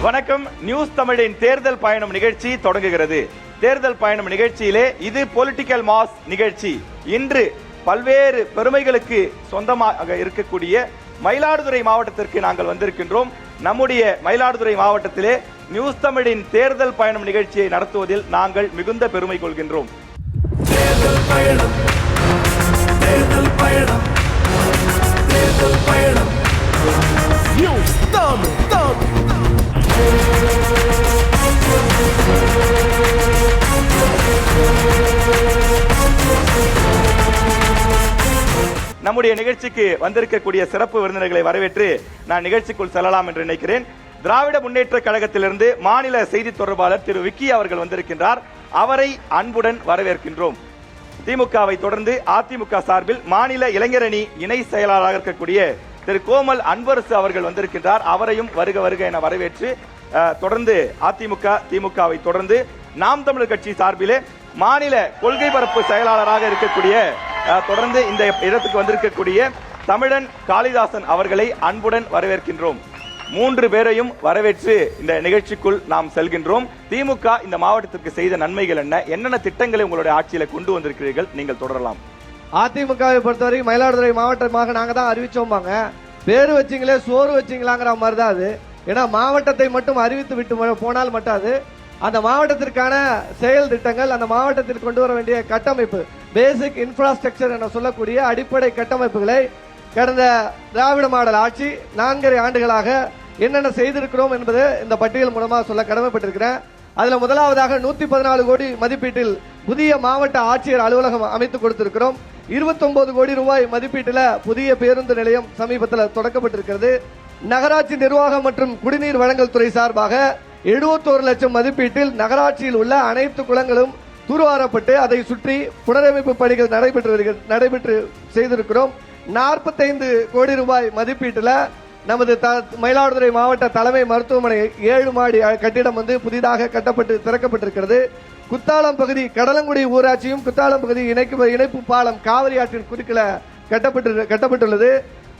வணக்கம். நியூஸ் தமிழின் தேர்தல் பயணம் நிகழ்ச்சி தொடங்குகிறது. தேர்தல் பயணம் நிகழ்ச்சியிலே இது பொலிட்டிக்கல் மாஸ் நிகழ்ச்சி. இன்று பல்வேறு பெருமைகளுக்கு சொந்தமாக இருக்கக்கூடிய மயிலாடுதுறை மாவட்டத்திற்கு நாங்கள் வந்திருக்கின்றோம். நம்முடைய மயிலாடுதுறை மாவட்டத்திலே நியூஸ் தமிழின் தேர்தல் பயணம் நிகழ்ச்சியை நடத்துவதில் நாங்கள் மிகுந்த பெருமை கொள்கின்றோம். தேர்தல் பயணம், தேர்தல் பயணம், தேர்தல் பயணம். நியூஸ் தமிழ். நம்முடைய நிகழ்ச்சிக்கு வந்திருக்கக்கூடிய சிறப்பு விருந்தினர்களை வரவேற்று நான் நிகழ்ச்சிக்குள் செல்லலாம் என்று நினைக்கிறேன். திராவிட முன்னேற்ற கழகத்திலிருந்து மாநில செய்தி தொடர்பாளர் திரு விக்கி அவர்கள் வந்திருக்கின்றார். அவரை அன்புடன் வரவேற்கின்றோம். திமுகவை தொடர்ந்து அதிமுக சார்பில் மாநில இளைஞரணி இணை செயலாளராக இருக்கக்கூடிய திரு கோமல் அன்பரசு அவர்கள் வந்திருக்கின்றார். அவரையும் வருக வருக என வரவேற்று தொடர்ந்து அதிமுக திமுகவை தொடர்ந்து நாம் தமிழர் கட்சி சார்பிலே மாநில கொள்கை பரப்பு செயலாளராக இருக்கக்கூடிய தொடர்ந்து இந்த இடத்துக்கு வந்திருக்கக்கூடிய தமிழன் காளிதாசன் அவர்களை அன்புடன் வரவேற்கின்றோம். 3 பேரையும் வரவேற்று இந்த நிகழ்ச்சிக்குள் நாம் செல்கின்றோம். திமுக இந்த மாவட்டத்திற்கு செய்த நன்மைகள் என்ன, என்னென்ன திட்டங்களை உங்களுடைய ஆட்சியில கொண்டு வந்திருக்கிறீர்கள், நீங்கள் தொடரலாம். அதிமுகவை பொறுத்தவரை மயிலாடுதுறை மாவட்டமாக நாங்க தான் அறிவிச்சோம்பாங்க. பேரு வச்சிங்களே சோறு வச்சிங்களாங்கிற மாதிரி தான் அது. ஏன்னா மாவட்டத்தை மட்டும் அறிவித்து விட்டு போனால் மட்டும் அந்த மாவட்டத்திற்கான செயல் திட்டங்கள், அந்த மாவட்டத்தில் கொண்டு வர வேண்டிய கட்டமைப்பு, பேசிக் இன்ஃப்ராஸ்ட்ரக்சர் என சொல்லக்கூடிய அடிப்படை கட்டமைப்புகளை கடந்த திராவிட மாடல் ஆட்சி 4.5 ஆண்டுகளாக என்னென்ன செய்திருக்கிறோம் என்பது இந்த பட்டியல் மூலமாக சொல்ல கடமைப்பட்டிருக்கிறேன். அதுல முதலாவதாக 114 கோடி மதிப்பீட்டில் புதிய மாவட்ட ஆட்சியர் அலுவலகம் அமைத்து கொடுத்திருக்கிறோம். 29 கோடி ரூபாய் மதிப்பீட்டில் புதிய பேருந்து நிலையம் சமீபத்தில் தொடக்கப்பட்டிருக்கிறது. நகராட்சி நிர்வாகம் மற்றும் குடிநீர் வழங்கல் துறை சார்பாக 71 லட்சம் மதிப்பீட்டில் நகராட்சியில் உள்ள அனைத்து குளங்களும் தூர்வாரப்பட்டு அதை சுற்றி புனரமைப்பு பணிகள் நடைபெற்று செய்திருக்கிறோம். 45 கோடி ரூபாய் மதிப்பீட்டில் நமது மயிலாடுதுறை மாவட்ட தலைமை மருத்துவமனை 7 மாடி கட்டிடம் புதிதாக கட்டப்பட்டு திறக்கப்பட்டிருக்கிறது. குத்தாலம் பகுதி கடலங்குடி ஊராட்சியும் குத்தாலம் பகுதி இணைப்பு பாலம் காவிரி ஆற்றின் குறுக்கில கட்டப்பட்டுள்ளது.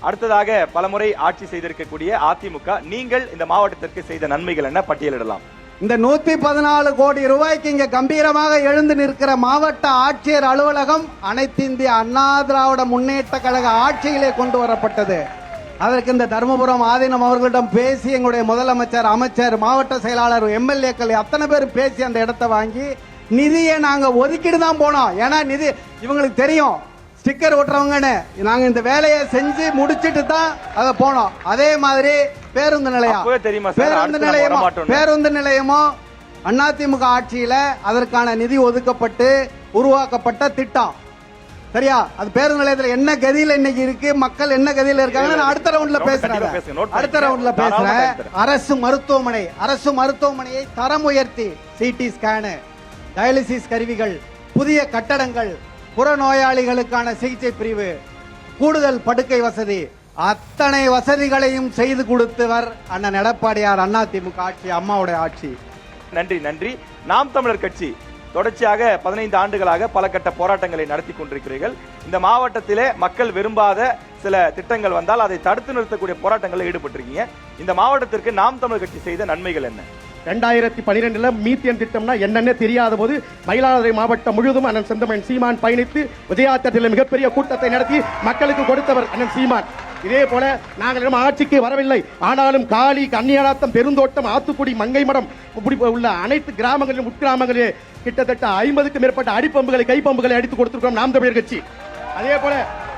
அடுத்ததாக பலமுறை ஆட்சி செய்திருக்கக்கூடிய அதிமுக, நீங்கள் இந்த மாவட்டத்திற்கு செய்த நன்மைகள் என்ன, பட்டியலிடலாம். இந்த 114 கோடி ரூபாய்க்கு இங்க கம்பீரமாக எழுந்து நிற்கிற மாவட்ட ஆட்சியர் அலுவலகம் அனைத்து இந்திய அண்ணா திராவிட முன்னேற்ற கழக ஆட்சியிலே கொண்டு வரப்பட்டது. அதற்கு இந்த தருமபுரம் ஆதீனம் அவர்களிடம் பேசி எங்களுடைய முதலமைச்சர், அமைச்சர், மாவட்ட செயலாளர், எம்எல்ஏக்கள் அத்தனை பேரும் பேசி அந்த இடத்தை வாங்கி நிதியை நாங்க ஒதுக்கிட்டு தான் போனோம். ஏன்னா நிதி இவங்களுக்கு தெரியும், ஸ்டிக்கர் ஒட்டுறவங்கன்னு. நாங்க இந்த வேலையை செஞ்சு முடிச்சிட்டு தான் அதை போனோம். அதே மாதிரி பேருந்து நிலையமும் அதிமுக ஆட்சியில அதற்கான நிதி ஒதுக்கப்பட்டு உருவாக்கப்பட்ட திட்டம். சரியா? அது பேருந்து நிலையத்தில் என்ன கதியில இன்னைக்கு இருக்கு, மக்கள் என்ன கதியில இருக்காங்க, நான் அடுத்த ரவுண்ட்ல பேசுறேன். அரசு மருத்துவமனையை தரம் உயர்த்தி சிடி ஸ்கேனு, டயாலிசிஸ் கருவிகள், புதிய கட்டடங்கள், புறநோயாளிகளுக்கான சிகிச்சை பிரிவு, கூடுதல் படுக்கை வசதி, அத்தனை வசதிகளையும் செய்து கொடுத்தவர் அண்ணன் எடப்பாடியார் அதிமுக ஆட்சி, அம்மாவுடைய ஆட்சி. நன்றி நன்றி. நாம் தமிழர் கட்சி தொடர்ச்சியாக 15 ஆண்டுகளாக பல கட்ட போராட்டங்களை நடத்தி கொண்டிருக்கிறீர்கள். இந்த மாவட்டத்திலே மக்கள் விரும்பாத சில திட்டங்கள் வந்தால் அதை தடுத்து நிறுத்தக்கூடிய போராட்டங்களில் ஈடுபட்டிருக்கீங்க. இந்த மாவட்டத்திற்கு நாம் தமிழர் கட்சி செய்த நன்மைகள் என்ன? 2012 மீத்தியன் திட்டம்னா என்னன்னு தெரியாத போது மயிலாடுதுறை மாவட்டம் முழுவதும் அண்ணன் செந்தமன் சீமான் பயணித்து விஜயாத்தத்தில் மிகப்பெரிய கூட்டத்தை நடத்தி மக்களுக்கு கொடுத்தவர் அண்ணன் சீமான். இதே போல நாங்கள் ஆட்சிக்கு வரவில்லை, ஆனாலும் காளி, கன்னியாராத்தம், பெருந்தோட்டம், ஆத்துக்குடி, மங்கைமடம் உள்ள அனைத்து கிராமங்களிலும் உட்கிராமங்களிலே கிட்டத்தட்ட 50க்கும் மேற்பட்ட அடிப்பம்புகளை, கைப்பம்புகளை அடித்து கொடுத்திருக்கிறோம் நாம் தமிழர் கட்சி. அதே போல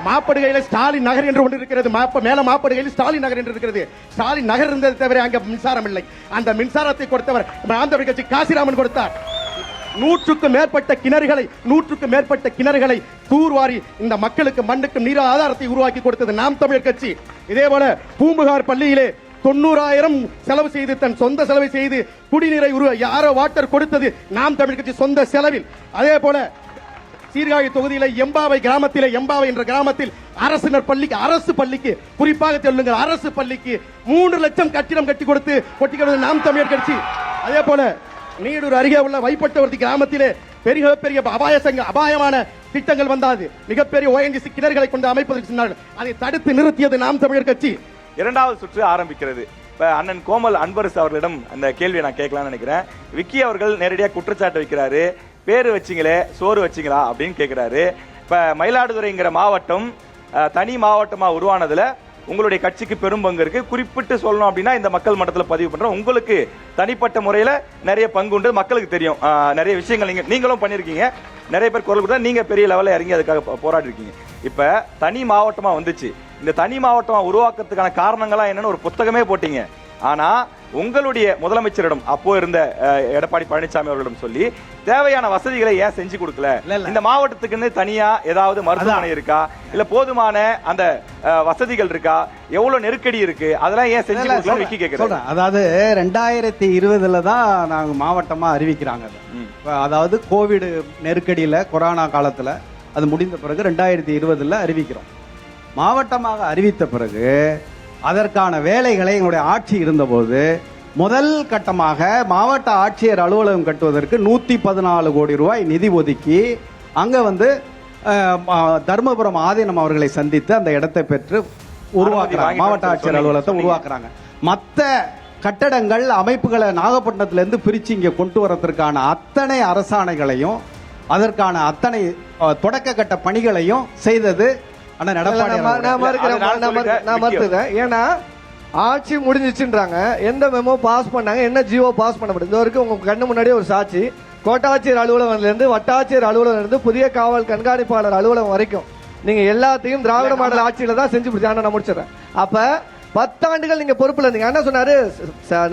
மாப்படுகையில் ஸ்டாலின் நகர் என்று ஒன்று இருக்கிறது. மேல மாப்படுகையில் ஸ்டாலின் நகர் என்று இருக்கிறது. ஸ்டாலின் நகர் இருந்ததை தவிர அங்க மின்சாரம் இல்லை. அந்த மின்சாரத்தை கொடுத்தவர் நாம் தமிழர் கட்சி காசிராமன் கொடுத்தார். 100க்கும் மேற்பட்ட கிணறுகளை தூர்வாரி இந்த மக்களுக்கு மண்ணுக்கும் நீர் ஆதாரத்தை உருவாக்கி கொடுத்தது நாம் தமிழர் கட்சி. இதே போல பூம்புகார் பள்ளியிலே 90,000 செலவு செய்து, தன் சொந்த செலவை செய்து குடிநீரை யாரோ வாட்டர் கொடுத்தது நாம் தமிழர் கட்சி சொந்த செலவில். அதே போல சீர்காழி தொகுதியில எம்பாவை என்ற கிராமத்தில் அரசு பள்ளிக்கு குறிப்பாக சொல்லுங்கள், அரசு பள்ளிக்கு 3 லட்சம் கட்டிடம் கட்டி கொடுத்து நாம் தமிழர் கட்சி. அதே போல நீடூர் அருகே உள்ள வைப்பட்டவர்த்தி கிராமத்திலே பெரிய அபாயமான திட்டங்கள் வந்தாது. மிகப்பெரிய ONGC கிணறுகளை கொண்டு அமைப்பதற்கு சொன்னார்கள். அதை தடுத்து நிறுத்தியது நாம் தமிழர் கட்சி. இரண்டாவது சுற்று ஆரம்பிக்கிறது. இப்ப அண்ணன் கோமல் அன்பரசு அவர்களிடம் அந்த கேள்வியை நான் கேட்கலாம்னு நினைக்கிறேன். விக்கி அவர்கள் நேரடியாக குற்றச்சாட்டு வைக்கிறாரு, பேரு வச்சிங்களே சோறு வச்சிங்களா அப்படின்னு கேட்கிறாரு. இப்ப மயிலாடுதுறைங்கிற மாவட்டம் தனி மாவட்டமா உருவானதுல உங்களுடைய கட்சிக்கு பெரும் பங்கு இருக்கு. குறிப்பிட்டு சொல்லணும் அப்படின்னா இந்த மக்கள் மன்றத்தில் பதிவு பண்றோம், உங்களுக்கு தனிப்பட்ட முறையில நிறைய பங்கு உண்டு, மக்களுக்கு தெரியும். நிறைய விஷயங்கள் நீங்களும் பண்ணிருக்கீங்க, நிறைய பேர் குரல் கொடுத்தா, நீங்க பெரிய லெவலில் இறங்கி அதுக்காக போராடி இருக்கீங்க. இப்ப தனி மாவட்டமா வந்துச்சு, இந்த தனி மாவட்டமா உருவாக்குறதுக்கான காரணங்களா என்னன்னு ஒரு புத்தகமே போட்டீங்க. ஆனா உங்களுடைய முதலமைச்சரிடம் அப்போ இருந்த எடப்பாடி பழனிசாமி அவர்களிடம் சொல்லி தேவையான வசதிகளை ஏன் செஞ்சு கொடுக்கல? இந்த மாவட்டத்துக்குன்னு தனியா ஏதாவது மருத்துவமனை இருக்கா, இல்ல போதுமான அந்த வசதிகள் இருக்கா, எவ்வளவு நெருக்கடி இருக்கு, அதெல்லாம் ஏன் செஞ்சு கொடுக்கல விக்கி கேக்குறேன். அதாவது 2020 தான் நாங்க மாவட்டமா அறிவிக்கிறாங்க. அதாவது கோவிட் நெருக்கடியில கொரோனா காலத்துல அது முடிந்த பிறகு 2020 அறிவிக்கிறோம். மாவட்டமாக அறிவித்த பிறகு அதற்கான வேலைகளை எங்களுடைய ஆட்சி இருந்தபோது முதல் கட்டமாக மாவட்ட ஆட்சியர் அலுவலகம் கட்டுவதற்கு 114 கோடி ரூபாய் நிதி ஒதுக்கி அங்க தர்மபுரம் ஆதீனம் அவர்களை சந்தித்து அந்த இடத்தை பெற்று உருவாக்குறாங்க, மாவட்ட ஆட்சியர் அலுவலகத்தை உருவாக்குறாங்க. மற்ற கட்டடங்கள் அமைப்புகளை நாகப்பட்டினத்திலிருந்து பிரிச்சு இங்க கொண்டு வரதற்கான அத்தனை அரசாணைகளையும் அதற்கான அத்தனை தொடக்க கட்ட பணிகளையும் செய்தது அண்ணன் எடப்பாடி. நான் மறுத்துறேன். ஏன்னா ஆட்சி முடிஞ்சிச்சுன்றாங்க, எந்த மெமோ பாஸ் பண்ணாங்க, என்ன ஜியோ பாஸ் பண்ண முடியும். இது வரைக்கும் உங்க கண்ணு முன்னாடியே ஒரு சாட்சி, கோட்டாட்சியர் அலுவலகத்திலிருந்து வட்டாட்சியர் அலுவலகம் புதிய காவல் கண்காணிப்பாளர் அலுவலகம் வரைக்கும் நீங்க எல்லாத்தையும் திராவிட மாடல் ஆட்சியில தான் செஞ்சு பிடிச்சாங்க. நான் முடிச்சிடறேன். அப்ப 10 ஆண்டுகள் நீங்க பொறுப்புல இருந்தீங்க. என்ன சொன்னாரு,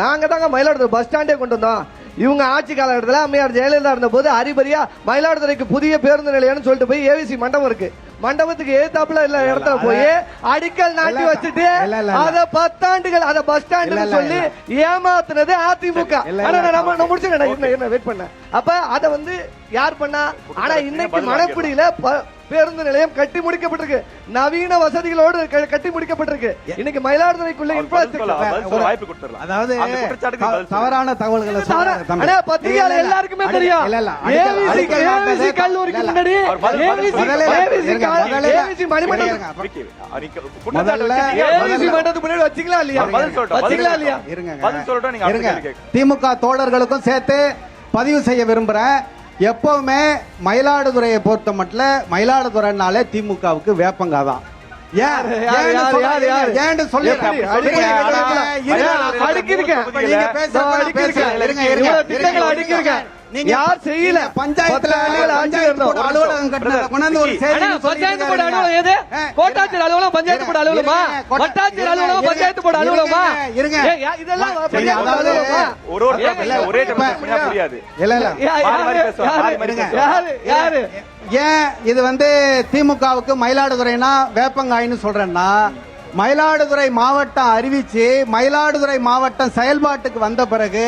நாங்க தாங்க மயிலாடுதுறை பஸ் ஸ்டாண்டே கொண்டு வந்தோம். இவங்க ஆட்சி காலகட்டத்தில் அம்மையார் ஜெயலலிதா இருந்த போது அரிபரியா மயிலாடுதுறைக்கு புதிய பேருந்து நிலையம்னு சொல்லிட்டு போய் ஏவிசி மண்டபம் இருக்கு, மண்டபத்துக்கு ஏத்தாப்புல இல்ல இடத்துல போய் அடிக்கல் நாட்டி வச்சுட்டு அத 10 ஆண்டுகள் அத பஸ் ஸ்டாண்ட் சொல்லி ஏமாத்துனது அதிமுக. வெயிட் பண்ண அப்ப அத யார் பண்ணா? ஆனா இன்னைக்கு மணப்பிடியில பேருந்து நிலையம் கட்டி முடிக்கப்பட்டிருக்கு, நவீன வசதிகளோடு கட்டி முடிக்கப்பட்டிருக்கு. இன்னைக்கு மயிலாடுதுறைக்குள்ள அதாவது தவறான தகவல்களை பத்திரிகையாளர் எல்லாருக்குமே தெரியும். ஏவிசி கல்லூரிக்கு முன்னாடி திமுக தோழர்களுக்கும் சேர்த்து பதிவு செய்ய விரும்புறேன். எப்பவுமே மயிலாடுதுறையை பொறுத்த மட்டும் மயிலாடுதுறைனாலே திமுகவுக்கு வேப்பங்காதான். யார் செய்யல? பஞ்சாயத்துல அலுவலகம் கோட்டாட்சியர் அலுவலகம் பஞ்சாயத்து போர்டு அலுவலகமா, வட்டாட்சியர் அலுவலகம் பஞ்சாயத்து போர்டு அலுவலகமா? இதெல்லாம் ஏன் இது திமுகவுக்கு மயிலாடுதுறைனா வேப்பங்காயின்னு சொல்றேன்னா, மயிலாடுதுறை மாவட்டம் அறிவிச்சு மயிலாடுதுறை மாவட்டம் செயல்பாட்டுக்கு வந்த பிறகு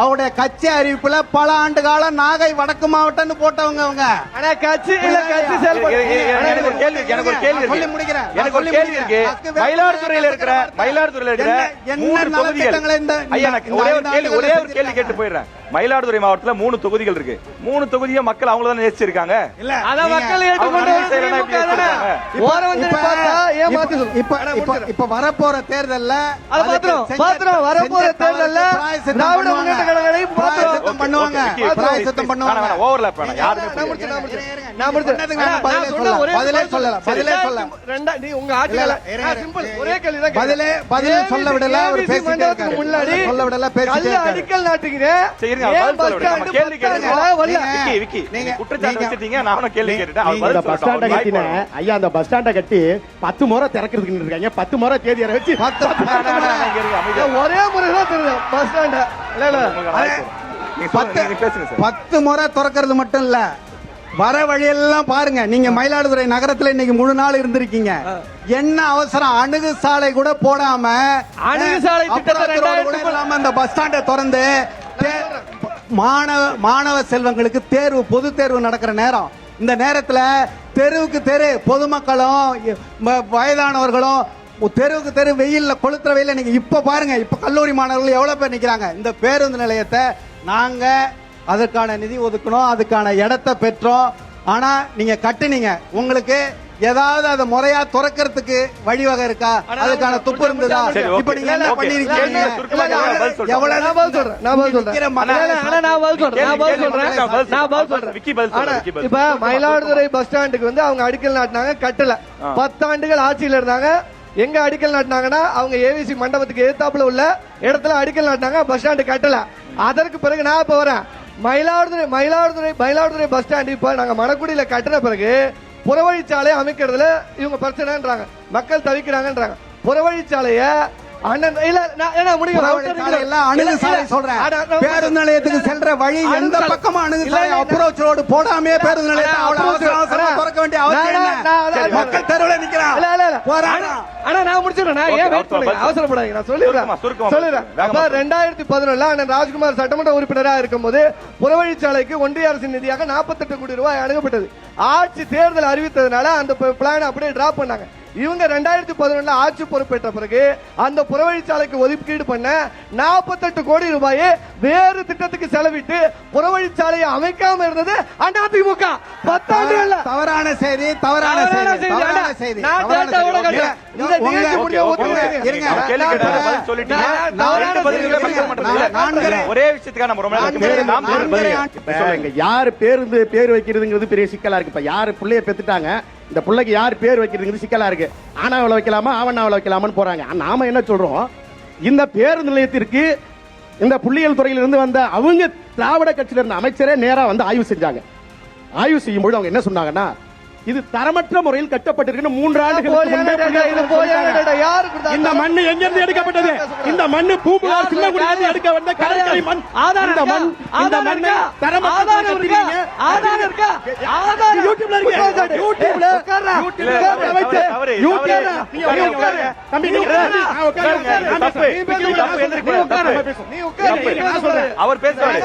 அவருடைய கட்சி அறிவிப்புல பல ஆண்டு காலம் நாகை வடக்கு மாவட்டம் போட்டவங்க அவங்க. மயிலாடுதுறையில இருக்கிற ஒரே ஒரு கேள்வி கேட்டு போயிடுறேன். மயிலாடுதுறை மாவட்டத்துல 3 தொகுதிகள் இருக்கு. 3 தொகுதியும் மக்கள் அவங்கள தான் நேசிச்சிருக்காங்க. இப்ப வரப்போற தேர்தல்ல அந்த பஸ் ஸ்டாண்ட கட்டி 10 முறை திறக்கிறதுக்கு இருக்காங்க. 10 முறை தேதி வச்சு ஒரே முறை தான் பஸ் ஸ்டாண்ட் 10 முறை திறக்கிறது மட்டும் இல்ல, வர வழியெல்லாம் பாருங்க. நீங்க மயிலாடுதுறை நகரத்துல இன்னைக்கு முழு நாள் இருந்திருக்கீங்க. என்ன அவசரம், அணுகு சாலை கூட போடாம அந்த பஸ் ஸ்டாண்டை திறந்து மாணவ செல்வங்களுக்கு தேர்வு, பொது தேர்வு நடக்கிற நேரம். இந்த நேரத்துல தெருவுக்கு தெரு பொதுமக்களும் வயதானவர்களும் தெருவுக்கு தெரு வெயில்ல கொளுத்துற வெயில நீங்க இப்ப பாருங்க. இப்ப கல்லூரி மாணவர்கள் எவ்வளவு பேர் நிக்கிறாங்க. இந்த பேருந்து நிலையத்தை நாங்க அதற்கான நிதி ஒதுக்கணும், அதுக்கான இடத்தை பெற்றோம். ஆனா நீங்க கட்டுனீங்க, உங்களுக்கு ஏதாவது அதை முறையா துறக்கிறதுக்கு வழிவகை இருக்கா? அதுக்கான துப்பு இருந்ததா? சரி, okay. இப்ப நீங்க என்ன Okay. பண்ணிருக்கீங்க? சுருக்கமா பதில் சொல்றேன். எவ்வளவு நான் பதில் சொல்றேன். நிக்கிற மக்களை நான் பதில் சொல்றேன். விக்கி பதில் சொல்றேன். விக்கி பதில் இப்ப மயிலாடுதுறை பஸ் ஸ்டாண்டுக்கு வந்து அவங்க அடிக்கல் நாட்டினாங்க, கட்டல. 10 ஆண்டுகள் ஆட்சியில இருந்தாங்க. எங்க அடிக்கல் நாட்டினாங்கன்னா அவங்க ஏவிசி மண்டபத்துக்கு எதிர்த்தாப்புல உள்ள இடத்துல அடிக்கல் நாட்டினாங்க, பஸ் ஸ்டாண்டு கட்டல. அதற்கு பிறகு நான் இப்ப வரேன். மயிலாடுதுறை பஸ் ஸ்டாண்ட் இப்ப நாங்க மணக்குடியில கட்டின பிறகு புறவழிச்சாலை அமைக்கிறதுல இவங்க பிரச்சனைன்றாங்க, மக்கள் தவிக்கிறாங்கன்றாங்க. புறவழிச்சாலைய அண்ணன் இல்ல அணுகுசாலை சொல்றேன். பேருந்து நிலையத்துக்கு செல்ற வழி எந்த பக்கமா அணுகுசாலை அப்ரோச் ரோடு போடாமே பேருந்து நிலையத்தை திறக்க வேண்டிய அவசியம். மக்கள் தெருவில் நிக்கிறான். நான் முடிச்சிடுறேன். நான் ஏன் வெயிட் பண்ணுங்க, அவசரப்படாதீங்க, நான் சொல்லிடுறேன். 2011 அண்ணன் ராஜ்குமார் சட்டமன்ற உறுப்பினராக இருக்கும்போது புறவழிச்சாலைக்கு ஒன்றிய அரசின் நிதியாக 48 கோடி ரூபாய் அணுகப்பட்டது. ஆட்சி தேர்தல் அறிவித்ததுனால அந்த பிளான் அப்படியே டிராப் பண்ணாங்க. இவங்க 2011 ஆட்சி பொறுப்பேற்ற பிறகு அந்த புறவழிச்சாலைக்கு ஒதுக்கீடு பண்ண 48 கோடி ரூபாயை வேறு திட்டத்துக்கு செலவிட்டு புறவழிச்சாலையை அமைக்காம இருந்தது அதிமுக. 10 ஆண்டுகள். தவறான செய்தி. ஒரே விஷயத்துக்கான யாரு பேர் வைக்கிறதுங்கிறது பெரிய சிக்கலா இருக்கு. இப்ப யாரு பிள்ளைய பெத்துட்டாங்க, இந்த பிள்ளைக்கு யார் பேர் வைக்கிறதுங்கிறது சிக்கலா இருக்கு. ஆனாவளை வைக்கலாமா ஆவணாவளை வைக்கலாமான்னு போறாங்க. நாம என்ன சொல்றோம், இந்த பேருந்து நிலையத்திற்கு இந்த புள்ளியியல் துறையிலிருந்து வந்த அவங்க திராவிட கட்சியில இருந்த அமைச்சரே நேரா வந்து ஆய்வு செஞ்சாங்க. ஆய்வு செய்யும் பொழுது அவங்க என்ன சொன்னாங்கன்னா, இது தரமற்ற முறையில் கட்டப்பட்டிருக்கு. 3 ஆண்டுகளுக்கு முன்பே இந்த மண்ணு எங்கிருந்து எடுக்கப்பட்டது? இந்த மண்ணு பூம்புகார் சின்னகுடியிலிருந்து எடுக்க வந்த கடற்கரை மண். இந்த மண்ணு தரமற்ற அவர் பேசுவாரு.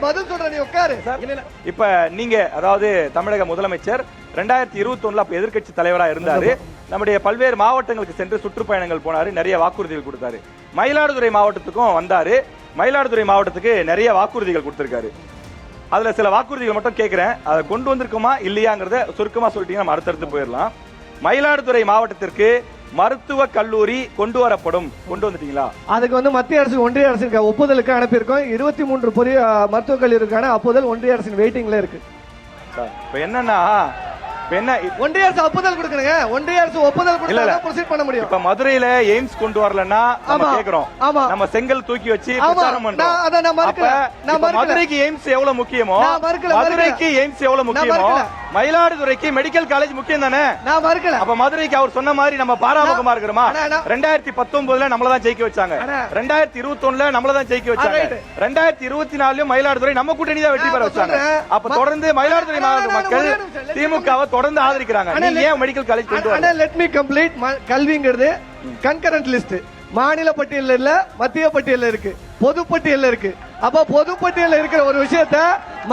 பதில் சொல்ற நீ உட்காரு. இப்ப நீங்க அதாவது தமிழக முதலமைச்சர் 2021 அப்ப எதிர்க்கட்சி தலைவரா இருந்தாரு. நம்முடைய பல்வேறு மாவட்டங்களுக்கு சென்று சுற்றுப்பயணங்கள் போனாரு, நிறைய வாக்குறுதிகள் கொடுத்தாரு. மயிலாடுதுறை மாவட்டத்துக்கும் வந்தாரு. மயிலாடுதுறை மாவட்டத்துக்கு நிறைய வாக்குறுதிகள் கொடுத்திருக்காரு. அதுல சில வாக்குறுதிகள் மட்டும் கேட்கிறேன், அதை கொண்டு வந்திருக்குமா இல்லையாங்கிறத சுருக்கமா சொல்லிட்டீங்கன்னா நம்ம அடுத்தடுத்து போயிடலாம். மயிலாடுதுறை மாவட்டத்திற்கு மருத்துவ கல்லூரி கொண்டு வரப்படும், கொண்டு வந்துட்டீங்களா? அதுக்கு வந்து மத்திய அரசு ஒன்றிய அரசுக்கு ஒப்புதலுக்கு அனுப்பியிருக்கோம். 23 மருத்துவக் கல்லூரிக்கான ஒப்புதல் ஒன்றிய அரசின் வெயிட்டிங்ல இருக்கு. இப்ப என்னன்னா ஒன்றிய அரசு ஒப்புதல் கொடுக்கணுங்க. ஒன்றிய அரசு ஒப்புதல் கொடுத்தா ப்ரொசீட் பண்ண முடியும். இப்ப மதுரையில எய்ம்ஸ் கொண்டு வரலன்னா நம்ம கேக்குறோம், நம்ம செங்கல் தூக்கி வச்சு பிரச்சாரம் பண்றோம். மதுரைக்கு எய்ம்ஸ் எவ்வளவு முக்கியமோ, மதுரைக்கு எய்ம்ஸ் எவ்வளவு முக்கியமோ, மயிலாடுதுறைக்கு மெடிக்கல் காலேஜ் முக்கியம் தானே. நான் மறுக்கல. அப்ப மதுரைக்கு அவர் சொன்ன மாதிரி நம்ம பாராமுகமா இருக்கிறோமா? 2019 நம்மளதான் ஜெயிக்க வச்சாங்க, 2021 நம்மளதான் ஜெயிக்க வச்சாங்க, 2024 மயிலாடுதுறை நம்ம கூட்டணி தான் வெற்றி பெற வச்சாங்க. அப்ப தொடர்ந்து மயிலாடுதுறை மாவட்ட மக்கள் திமுகவை தொடர்ந்து ஆதரிக்கிறாங்க. நீங்க ஏன் மெடிக்கல் காலேஜ் கொண்டு வரல? Let me complete. கல்விங்கிறது கன்கரண்ட் லிஸ்ட். மாநில பட்டியல்ல இல்ல, மத்திய பட்டியல்ல இருக்கு, பொது பட்டியல்ல இருக்கு. அப்ப பொது பட்டியல்ல இருக்கிற ஒரு விஷயத்தை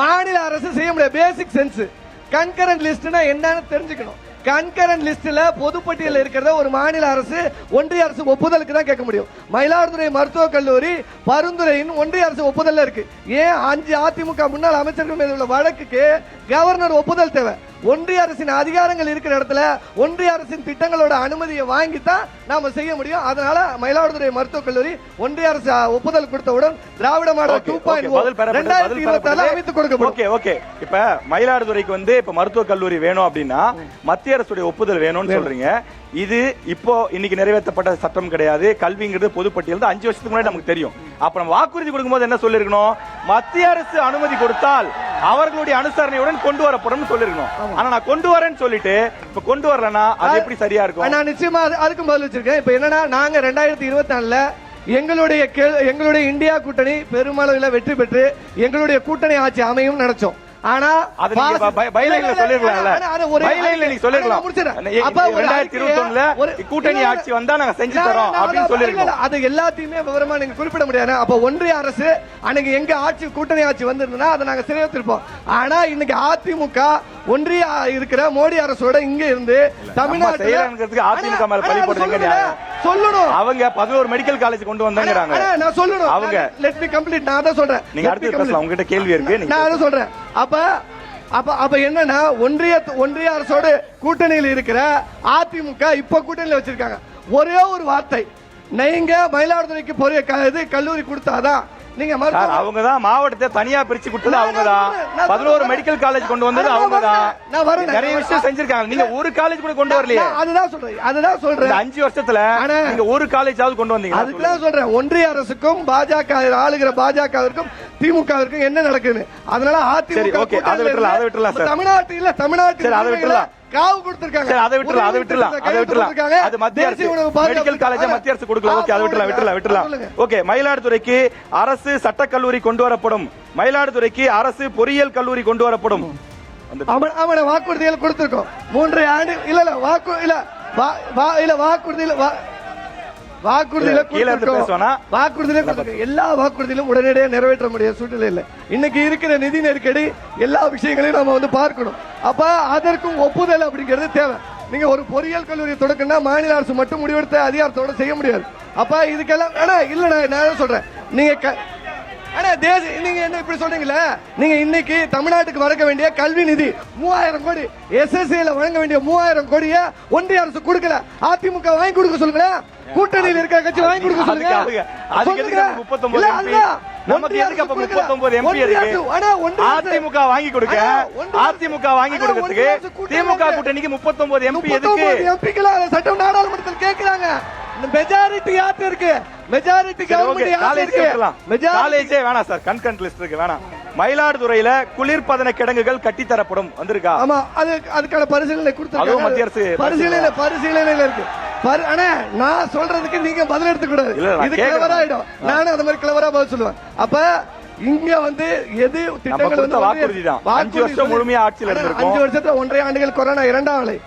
மாநில அரசு செய்ய முடியாது. பேசிக் சென்ஸ். கன்கரண்ட் லிஸ்ட்னா என்னன்னு தெரிஞ்சுக்கணும். கன்கரண்ட் லிஸ்ட்ல பொதுப்பட்டியல் இருக்கிறத ஒரு மாநில அரசு ஒன்றிய அரசு ஒப்புதலுக்கு தான் கேட்க முடியும். மயிலாடுதுறை மருத்துவக் கல்லூரி பரிந்துரையின் ஒன்றிய அரசு ஒப்புதல் இருக்கு. ஏன் 5 அதிமுக முன்னாள் அமைச்சர்கள் மீது உள்ள வழக்குக்கு கவர்னர் ஒப்புதல் தேவை. ஒன்றிய அரசின் அதிகாரங்கள் இருக்கிற இடத்துல ஒன்றிய அரசின் திட்டங்களோட அனுமதியை வாங்கித்தான் நாம செய்ய முடியும். அதனால மயிலாடுதுறை மருத்துவக் கல்லூரி ஒன்றிய அரசு ஒப்புதல் கொடுத்தவுடன் திராவிட மாடல் 2.0 அமைத்துக் கொடுக்கப்படும். ஓகே, இப்ப மயிலாடுதுறைக்கு வந்து இப்ப மருத்துவக் கல்லூரி வேணும் அப்படின்னா மத்திய அரசுடைய ஒப்புதல் வேணும்னு சொல்றீங்க. இது இப்போ இன்னைக்கு நிறைவேற்றப்பட்ட சட்டம் கிடையாது. கல்விங்கிறது பொதுப்பட்டியல் தான் 5 வருஷத்துக்கு முன்னாடி நமக்கு தெரியும். அப்ப நம்ம வாக்குறுதி கொடுக்கும்போது என்ன சொல்லிருக்கணும்? மத்திய அரசு அனுமதி கொடுத்தால் அவர்களுடைய அனுசரணையுடன் கொண்டு வரப்படும் சொல்லிருக்கணும். ஆனா நான் கொண்டு வரேன்னு சொல்லிட்டு இப்ப கொண்டு வரலன்னா அது எப்படி சரியா இருக்கும்? நான் நிச்சயமா அதுக்கும் பதில் வச்சிருக்கேன். இப்ப என்னன்னா, நாங்க 2024 எங்களுடைய இந்தியா கூட்டணி பெருமளவில் வெற்றி பெற்று எங்களுடைய கூட்டணி ஆட்சி அமையும் நினைச்சோம். ஆனா அது நீங்க பைலைன்ல சொல்லிரலாம்ல. பைலைன்ல நீங்க சொல்லிரலாம். 2021 கூட்டணி ஆட்சி வந்தா நாங்க செஞ்சு தரோம் அப்படி சொல்லிருக்கோம். அது எல்லாத்தையுமே விவரமா நீங்க குறிப்பிட முடியாது. அப்ப ஒன்றிய அரசு அன்னைக்கு எங்க ஆட்சி கூட்டணி ஆட்சி வந்திருந்தா அதை நாங்க சிறைவைத்திருப்போம். ஆனா இன்னைக்கு அதிமுக ஒன்றிய இருக்கிற மோடி அரசோட இங்க இருந்து தமிழ்நாட்டுல அதிமுக மேல பழி போடுறீங்க சொல்லணும். அவங்க 11 மெடிக்கல் காலேஜ் கொண்டு வந்தாங்கறாங்க. நான் சொல்லணும். அவங்க லெட் மீ கம்ப்ளீட். நான் அத சொல்றேன். நீங்க அடுத்து பேசலாம். உங்ககிட்ட கேள்வி இருக்கு. நான் அத சொல்றேன். அப்ப அப்ப என்னன்னா ஒன்றிய அரசோடு கூட்டணியில் இருக்கிற அதிமுக இப்ப கூட்டணியில் வச்சிருக்காங்க. ஒரே ஒரு வார்த்தை, நீங்க மயிலாடுதுறைக்கு கல்லூரி கொடுத்தாதான் நீங்க அவங்க தான் மாவட்டத்தை தனியா பிரிச்சு கொடுத்தது, அவங்க தான் 11 மெடிக்கல் காலேஜ் கொண்டு வந்தது, அவங்க தான் நிறைய விஷயம் செஞ்சிருக்காங்க. நீங்க ஒரு காலேஜ் கூட கொண்டு வரலையே. அதுதான் சொல்றேன் 5 வருஷத்துல நீங்க ஒரு காலேஜாவது கொண்டு வந்தீங்க. அதுக்குதான் சொல்றேன் ஒன்றிய அரசுக்கும் பாஜக ஆளுகிற பாஜகவிற்கும் திமுகவிற்கும் என்ன நடக்குது. அதனால அதிமுக தமிழ்நாட்டில் காவு கொடுத்திருக்காங்க. அதை விட்டுறலாம். அது மத்திய அரசு மெடிக்கல் காலேஜ் மத்திய அரசு கொடுக்கல. ஓகே, அதை விட்டுறலாம். ஓகே, மயிலாடுதுறைக்கு அரசு சட்டக்கல்லூரி கொண்டு வரப்படும், மயிலாடுதுறைக்கு அரசு பொறியியல் கல்லூரி கொண்டு வரப்படும். அவன வாக்குறுதிகள் கொடுத்திருக்கோம். 3 ஆண்டு எல்லா வாக்குறுதியிலும் உடனடியாக நிறைவேற்ற முடியாத சூழ்நிலை இல்லை. இன்னைக்கு இருக்கிற நிதி நெருக்கடி எல்லா விஷயங்களையும் நம்ம பார்க்கணும். அப்ப அதற்கும் ஒப்புதல் அப்படிங்கிறது தேவை. நீங்க ஒரு பொறியியல் கல்லூரி தொடக்கணும்னா மாநில அரசு மட்டும் முடிவெடுத்த அதிகாரத்தோட செய்ய முடியாது. அப்ப இதுக்கெல்லாம் இல்ல நான் சொல்றேன், நீங்க நீங்க என்ன இப்படி சொல்றீங்களா? நீங்க இன்னைக்கு தமிழ்நாட்டுக்கு வழங்க வேண்டிய கல்வி நிதி 3000 கோடி, SSCல வழங்க வேண்டிய 3000 கோடிய ஒன்றிய அரசு கொடுக்கல. அதிமுக வாங்கி கொடுக்க சொல்லுங்க, கூட்டணியில் இருக்கிற கட்சி வாங்கி கொடுக்க சொல்லுங்க. அதிமுக வாங்கி கொடுக்க, அதிமுக வாங்கி கொடுக்கிறதுக்கு திமுக கூட்டணிக்கு 39 MP எதுக்கு? சட்டம் நாடாளுமன்றத்தில் கேட்கிறாங்க. மெஜாரிட்டி யாருக்கு இருக்கு? மெஜாரிட்டி கவர்மெண்ட் யாருக்கு இருக்கு? காலேஜே வேணாம் சார், கன்கரண்ட் லிஸ்ட் இருக்கு, வேணாம். மயிலாடுதுறையில குளிர்பதன கிடங்குகள் கட்டி தரப்படும் வந்திருக்கா? ஆமா, அதுக்கான பரிசீலனை கொடுத்திருக்காங்க. மத்திய அரசு பரிசீலனையில இருக்கு. நான் சொல்றதுக்கு நீங்க பதில் எடுத்துக்க கூடாது. இது கிளவரா ஆயிடும். நானும் அந்த மாதிரி கிளவரா பதில் சொல்லுவேன். அப்ப இங்க எது திட்டங்கள் வாக்குறுதி தான். 5 வருஷம் முழுமையா ஆட்சியில் இருந்திருக்கும். 5 வருஷத்துல 1.5 ஆண்டுகள் கொரோனா 2ஆம் அலை.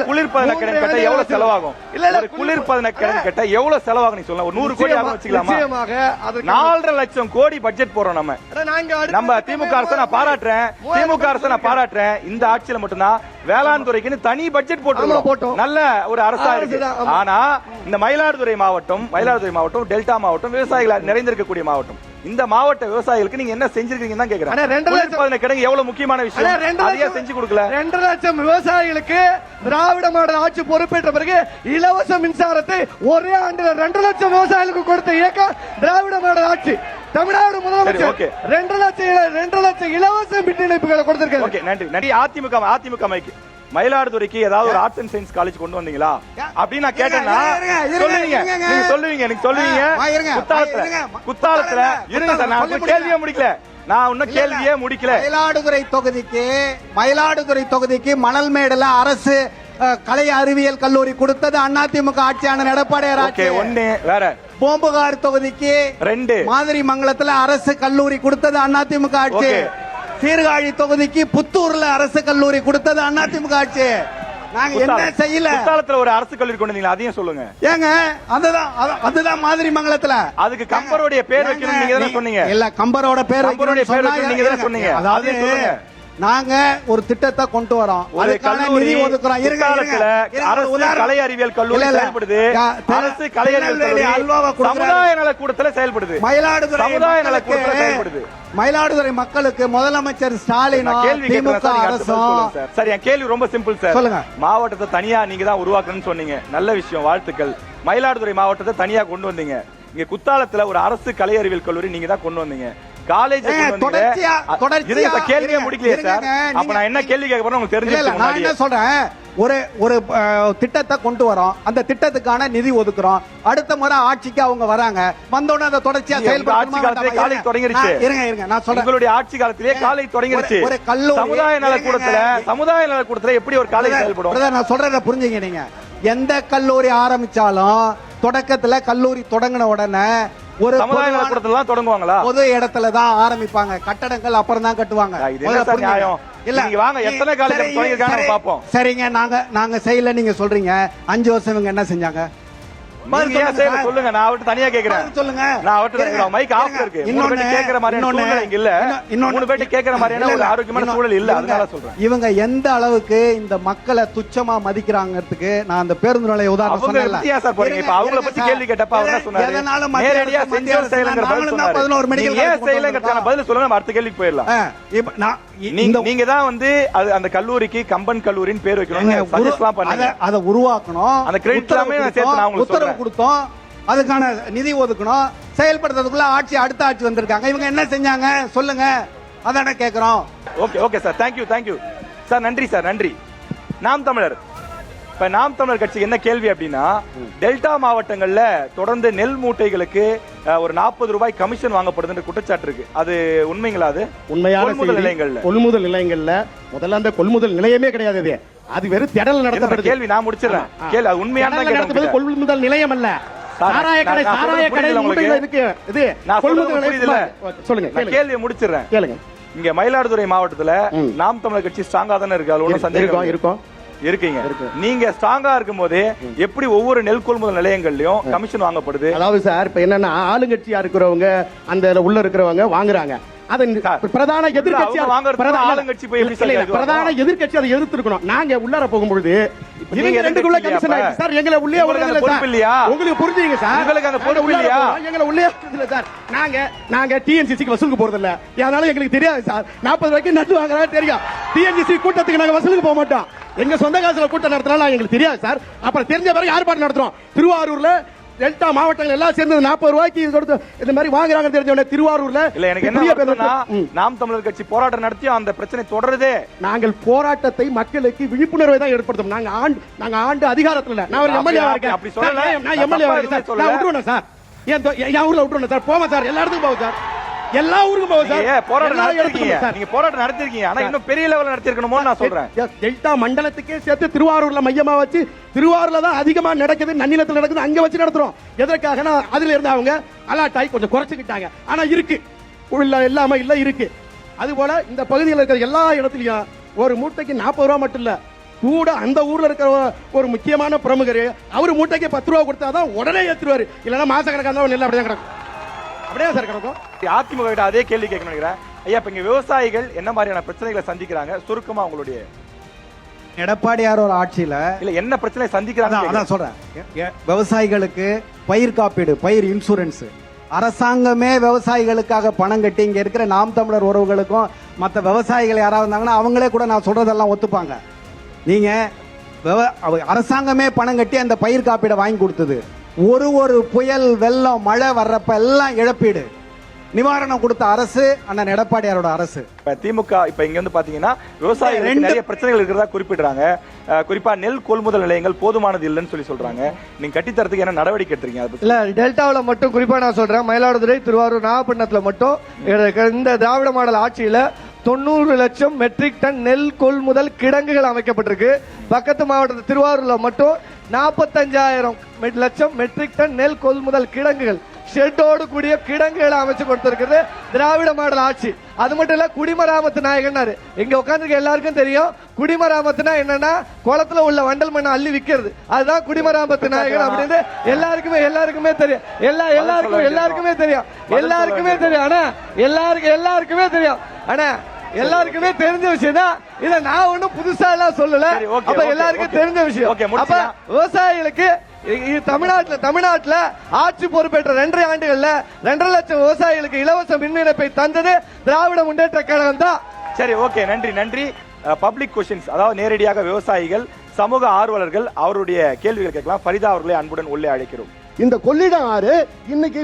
குளிர்பதன கிடங்கு கட்ட எவ்வளவு செலவாகும்? குளிர்பதன கிடங்கு கட்ட எவ்வளவு செலவாகும்? நீ சொல்ல 100 கோடி வச்சுக்கலாமா? 4.5 லட்சம் கோடி பட்ஜெட் போறோம் நம்ம திமுக அரசு. நான் பாராட்டுறேன். இந்த ஆட்சியில மட்டும்தான் வேளாண் துறைக்குன்னு தனி பட்ஜெட் போட்டு நல்ல ஒரு அரசா இருக்கு. ஆனா இந்த மயிலாடுதுறை மாவட்டம் டெல்டா மாவட்டம் விவசாயிகள் நிறைந்திருக்கக்கூடிய மாவட்டம். இந்த மாவட்ட விவசாயிகளுக்கு நீங்க என்ன செஞ்சிருக்கீங்கன்னு தான் கேக்குறேன். கிடங்கு எவ்வளவு முக்கியமான விஷயம், அதையே செஞ்சு கொடுக்கல. 2 லட்சம் விவசாயிகளுக்கு திராவிட மாடல் ஆட்சி பொறுப்பேற்ற பிறகு இலவச மின்சாரத்தை ஒரே ஆண்டு 2 லட்சம் விவசாயிகளுக்கு கொடுத்த இயக்கம் திராவிட மாடல் ஆட்சி. தமிழ்நாடு முதலமைச்சர் 2 லட்சம் இலவச மின் இணைப்புகளை கொடுத்திருக்காரு. நன்றி. அதிமுக மயிலாடுதுறைக்கு ஏதாவது ஒரு ஆர்ட்ஸ் அண்ட் சயின்ஸ் காலேஜ் கொண்டு வந்தீங்களா அப்படின்னு நான் கேட்டேன்னா சொல்லுவீங்க. குத்தாலத்துல இருங்க சார், நான் கேள்வியே முடிக்கல. மயிலாடுதுறை தொகுதிக்கு மணல்மேடுல அரசு கலை அறிவியல் கல்லூரி கொடுத்தது அதிமுக ஆட்சியான எடப்பாடியார் ஆட்சி. வேற பூம்புகார் தொகுதிக்கு 2, மாதிரி மங்கலத்துல அரசு கல்லூரி கொடுத்தது அதிமுக ஆட்சி. சீர்காழி தொகுதிக்கு புத்தூர்ல அரசு கல்லூரி கொடுத்தது அதிமுக ஆட்சி. நாங்க என்ன செய்யல? குத்தாலத்துல ஒரு அரசு கல்லூரி கொண்டு வந்தீங்களா, அதையும் சொல்லுங்க. ஏங்க அதுதான் மாதிரி மங்கலத்துல. அதுக்கு கம்பரோட பேர் வைக்கணும் நீங்க தானே சொன்னீங்க. இல்ல, கம்பரோட பேர் வைக்கணும் நீங்க தானே சொன்னீங்க. அதாவது நாங்க ஒரு திட்டத்தை கொண்டு வரோம், அதுக்கான நிதி ஒதுக்குறோம். கலை அறிவியல் கல்லூரி செயல்படுது, அரசு கலை அறிவியல் சமுதாய நலக்கூடத்துல செயல்படுது, மயிலாடுதுறை சமுதாய நலக்கூடத்துல செயல்படுது. மயிலாடுதுறை மக்களுக்கு முதலமைச்சர் ஸ்டாலின் திமுக அரசும். சார், என் கேள்வி ரொம்ப சிம்பிள் சார். சொல்லுங்க. மாவட்டத்தை தனியா நீங்க தான் உருவாக்கணும்னு சொன்னீங்க, நல்ல விஷயம், வாழ்த்துக்கள். மயிலாடுதுறை மாவட்டத்தை தனியா கொண்டு வந்தீங்க. இங்க குத்தாலத்துல ஒரு அரசு கலை அறிவியல் கல்லூரி நீங்க தான் கொண்டு வந்தீங்க. காலேஜ் கேள்வியே முடிக்கலையே சார். அப்ப நான் என்ன கேள்வி கேட்க போறேன் உங்களுக்கு தெரிஞ்சிருக்கும். நான் என்ன சொல்றேன், ஒரு திட்டத்தை கொண்டு வரோம், அந்த திட்டத்துக்கான நிதி ஒதுக்குறோம். அடுத்த முறை ஆட்சிக்கு அவங்க வராங்க, வந்தோடனே அதை தொடர்ச்சியா செயல்படுத்த. ஆட்சி காலத்திலே காலேஜ் தொடங்கிருச்சு. இருங்க நான் சொல்றேன், உங்களுடைய ஆட்சி காலத்திலே காலேஜ் தொடங்கிருச்சு. ஒரு கல்லூரி சமுதாய நலக்கூடத்துல எப்படி ஒரு காலேஜ் செயல்படும்? நான் சொல்றத புரிஞ்சுங்க. நீங்க எந்த கல்லூரி ஆரம்பிச்சாலும் தொடக்கத்துல கல்லூரி தொடங்கின உடனே ஒரு சமுதாய நலக்கூடத்துல தான் தொடங்குவாங்களா? பொது இடத்துல தான் ஆரம்பிப்பாங்க, கட்டடங்கள் அப்புறம் தான் கட்டுவாங்க. இல்ல, நீங்க வாங்க, எத்தனை காலேஜ் தொடங்கிருக்காங்க பாப்போம். சரிங்க, நாங்க செய்யல நீங்க சொல்றீங்க. 5 வருஷம் இவங்க என்ன செஞ்சாங்க? சொல்லுங்க, நான் அவர்ட்ட தனியா கேக்குறேன். சொல்லுங்க, நான் அவர்ட்ட மைக் ஆஃப்ல இருக்கு. இன்னொரு கேக்குற மாதிரியான சூழல் இங்க இல்ல. இன்னொரு பேட்ட கேக்குற மாதிரியான ஒரு ஆரோக்கியமான சூழல் இல்ல, அதனால சொல்றேன். இவங்க எந்த அளவுக்கு இந்த மக்களை துச்சமா மதிக்கிறாங்கிறதுக்கு நான் அந்த பேருந்து நிலைய உதாரணம் சொன்னேன்ல. இப்ப அவங்கள பத்தி கேள்வி கேட்டப்ப அவர் என்ன சொன்னாரு? நேரடியா செஞ்சோம் செய்யலங்கற பதில் சொன்னாரு. 11 மெடிக்கல் ஏன் செய்யலங்கறதுக்கான பதில் சொல்லுங்க, நம்ம அடுத்த கேள்விக்கு போயிடலாம். நீங்க தான் வந்து அந்த கல்லூரிக்கு கம்பன் கல்லூரின்னு பேர் வைக்கணும் சஜஸ்ட்லாம் பண்ணீங்க. அதை உருவாக்கணும், அந்த கிரெடிட் எல்லாமே நான் சேர்த்து நான் உங்களுக்கு உத்தரவு கொடுத்தோம், அதுக்கான நிதி ஒதுக்கணும், செயல்படுத்துறதுக்குள்ள அடுத்த ஆட்சி வந்திருக்காங்க. இவங்க என்ன செஞ்சாங்க சொல்லுங்க, அதானே கேக்குறோம். Okay okay sir, thank you sir, நன்றி சார், நன்றி. நாம் தமிழர், இப்ப நாம் தமிழர் கட்சிக்கு என்ன கேள்வி அப்படின்னா, டெல்டா மாவட்டங்கள்ல தொடர்ந்து நெல் மூட்டைகளுக்கு ஒரு 40 ரூபாய் கமிஷன் வாங்கப்படுதுன்ற குற்றச்சாட்டு இருக்கு. அது உண்மைங்களா? அது உண்மையான நிலையங்கள்ல கொள்முதல் நிலையங்கள்ல முதல்ல அந்த கொள்முதல் நிலையமே கிடையாது. அது வெறும் திடல் நடத்தப்படுது. கேள்வி நான் முடிச்சிடறேன். கேள்வி அது உண்மையான கொள்முதல் நிலையம் அல்ல. சாராய கடை இருக்கு. இது கொள்முதல் நிலையம். சொல்லுங்க, கேள்வியை முடிச்சிடறேன். கேளுங்க. இங்க மயிலாடுதுறை மாவட்டத்துல நாம் தமிழர் கட்சி ஸ்ட்ராங்கா தானே இருக்கு. அது ஒன்றும் சந்தேகம் இருக்கும். இருக்கீங்க. நீங்க ஸ்ட்ராங்கா இருக்கும் போது எப்படி ஒவ்வொரு நெல் கொள்முதல் நிலையங்கள்லயும் கமிஷன் வாங்கப்படுது? அதாவது சார், இப்ப என்னன்னா ஆளுங்கட்சியா இருக்கிறவங்க அந்த உள்ள இருக்கிறவங்க வாங்குறாங்க. பிரதான எதிர்கட்சி பிரதான எதிர்கட்சி அதை எதிர்த்து இருக்கணும். நாங்க உள்ளார போகும்பொழுது ரெண்டுக்குள்ள கமிஷன் ஆயிடுச்சு சார். எங்களை உள்ளே உங்களுக்கு புரிஞ்சுங்க சார். உங்களுக்கு அந்த பொறுப்பு இல்லையா? எங்களை உள்ளே இல்ல சார். நாங்க டிஎன்சிசிக்கு வசூலுக்கு போறது இல்ல. அதனால எங்களுக்கு தெரியாது சார். 40 ரூபாய்க்கு நட்டு வாங்குறதா தெரியும். டிஎன்சிசி கூட்டத்துக்கு நாங்க வசூலுக்கு போக மாட்டோம். எங்க சொந்த காசுல கூட்டம் நடத்தினாலும் எங்களுக்கு தெரியாது சார். அப்புறம் தெரிஞ்ச பிறகு ஆர்ப்பாட்டம் நடத்துறோம். திருவாரூர்ல டெல்டா மாவட்டங்கள் எல்லாம் சேர்ந்து 40 ரூபாய்க்கு இந்த மாதிரி வாங்குறாங்க தெரிஞ்ச திருவாரூர்ல இல்ல. எனக்கு என்ன, நாம் தமிழர் கட்சி போராட்டம் நடத்தி அந்த பிரச்சனை தொடருதே. நாங்கள் போராட்டத்தை மக்களுக்கு விழிப்புணர்வை தான் ஏற்படுத்தும். நாங்க ஆண்டு அதிகாரத்துல இல்ல. நான் ஒரு எம்எல்ஏ இருக்கேன். அப்படி சொல்லல. நான் எம்எல்ஏ இருக்கேன். நான் விட்டுறேன் சார். என் ஊர்ல விட்டுறேன் சார். போவேன் சார். எல்லா இடத்துக்கும் போவோம் சார். எல்லா ஊருக்கும் போவோம் சார். போராட்டம் நடத்திருக்கீங்க. நீங்க போராட்டம் நடத்திருக்கீங்க. ஆனா இன்னும் பெரிய லெவல்ல நடத்திருக்கணுமோ நான் சொல்றேன். டெல்டா மண்டலத்துக்கே சேர்த்து திருவாரூர்ல மையமா வச்சு, திருவாரூர்ல தான் அதிகமா நடக்குது, நன்னிலத்துல நடக்குது, அங்க வச்சு நடத்துறோம். எதற்காக? அதுல இருந்து அவங்க அலாட்டாய் கொஞ்சம் குறைச்சுக்கிட்டாங்க. ஆனா இருக்கு இல்லாம இல்ல இருக்கு. அது போல இந்த பகுதியில் இருக்கிற எல்லா இடத்துலயும் ஒரு மூட்டைக்கு 40 ரூபாய் மட்டும் இல்ல, கூட அந்த ஊர்ல இருக்கிற ஒரு முக்கியமான பிரமுகர் அவரு மூட்டைக்கு 10 ரூபாய் கொடுத்தாதான் உடனே ஏத்துருவாரு. இல்லன்னா மாச கணக்காக நெல் அப்படியே கிடக்கும். அப்படியே சார் கிடக்கும். அதிமுக கிட்ட அதே கேள்வி கேட்கணும் நினைக்கிறேன். ஐயா, இப்ப இங்க விவசாயிகள் என்ன மாதிரியான பிரச்சனைகளை சந்திக்கிறாங்க? சுருக்கமா உங்களுடைய எடப்பாடியார் ஒரு ஆட்சியில இல்ல என்ன பிரச்சனை சந்திக்கிறாங்க? அதான் சொல்றேன். விவசாயிகளுக்கு பயிர் காப்பீடு, பயிர் இன்சூரன்ஸ் அரசாங்கமே விவசாயிகளுக்காக பணம் கட்டி, இங்க இருக்கிற நாம் தமிழர் உறவுகளுக்கும் மற்ற விவசாயிகள் யாராவது இருந்தாங்கன்னா அவங்களே கூட நான் சொல்றதெல்லாம் ஒத்துப்பாங்க. நீங்க அரசாங்கமே பணம் கட்டி அந்த பயிர் காப்பீடை வாங்கி கொடுத்தது. ஒரு புயல், வெள்ளம், மழை வர்றப்ப எல்லாம் இழப்பீடு நிவாரணம் கொடுத்த அரசு அண்ணன் எடப்பாடியாரோட அரசு. திமுக இப்ப இங்க வந்து பாத்தீங்கன்னா விவசாயிகளுக்கு நிறைய பிரச்சனைகள் இருக்கிறதா குறிப்பிடுறாங்க. குறிப்பா நெல் கொள்முதல் நிலையங்கள் போதுமானது இல்லைன்னு சொல்லி சொல்றாங்க. நீங்க கட்டித்தரத்துக்கு என்ன நடவடிக்கை எடுத்துறீங்க? இல்ல, டெல்டாவில மட்டும் குறிப்பா நான் சொல்றேன், மயிலாடுதுறை, திருவாரூர், நாகப்பட்டினத்துல மட்டும் இந்த திராவிட மாடல் ஆட்சியில 90 லட்சம் மெட்ரிக் டன் நெல் கொள்முதல் கிடங்குகள் அமைக்கப்பட்டிருக்கு. பக்கத்து மாவட்டத்தில் திருவாரூர்ல மட்டும் 45,000 லட்சம் மெட்ரிக் டன் நெல் கொள்முதல் கிடங்குகள், ஷெட்டோடு கூடிய கிடங்குகளை அமைச்சு கொடுத்திருக்கிறது திராவிட மாடல் ஆட்சி. அது மட்டும் இல்ல, குடிமராமத்து நாயகன்னாரு. இங்க உட்கார்ந்து எல்லாருக்கும் தெரியும் குடிமராமத்துனா என்னன்னா குளத்துல உள்ள வண்டல் மண்ணை அள்ளி விக்கிறது. அதுதான் குடிமராமத்து நாயகன் அப்படின்னு எல்லாருக்குமே தெரியும். எல்லாருக்குமே தெரியும். ஆனா எல்லாருக்குமே தெரியும். ஆனா எல்லாருக்குமே தெரிஞ்ச விஷயம் தான். இத நான் ஒண்ணும் புதுசா எல்லாம் சொல்லல. அப்ப எல்லாருக்கும் தெரிஞ்ச விஷயம். அப்ப விவசாயிகளுக்கு தமிழ்நாட்டுல ஆட்சி பொறுப்பேற்ற 2.5 ஆண்டுகள்ல 2.5 லட்சம் விவசாயிகளுக்கு இலவச மின் இணைப்பை தந்தது திராவிட முன்னேற்ற கழகம் தான். சரி, ஓகே, நன்றி. பப்ளிக் கொஸ்டின்ஸ், அதாவது நேரடியாக விவசாயிகள், சமூக ஆர்வலர்கள் அவருடைய கேள்விகள் கேட்கலாம். ஃபரிதா அவர்களை அன்புடன் உள்ளே அழைக்கிறோம். இந்த கொள்ளிடம் ஆறு இன்னைக்கு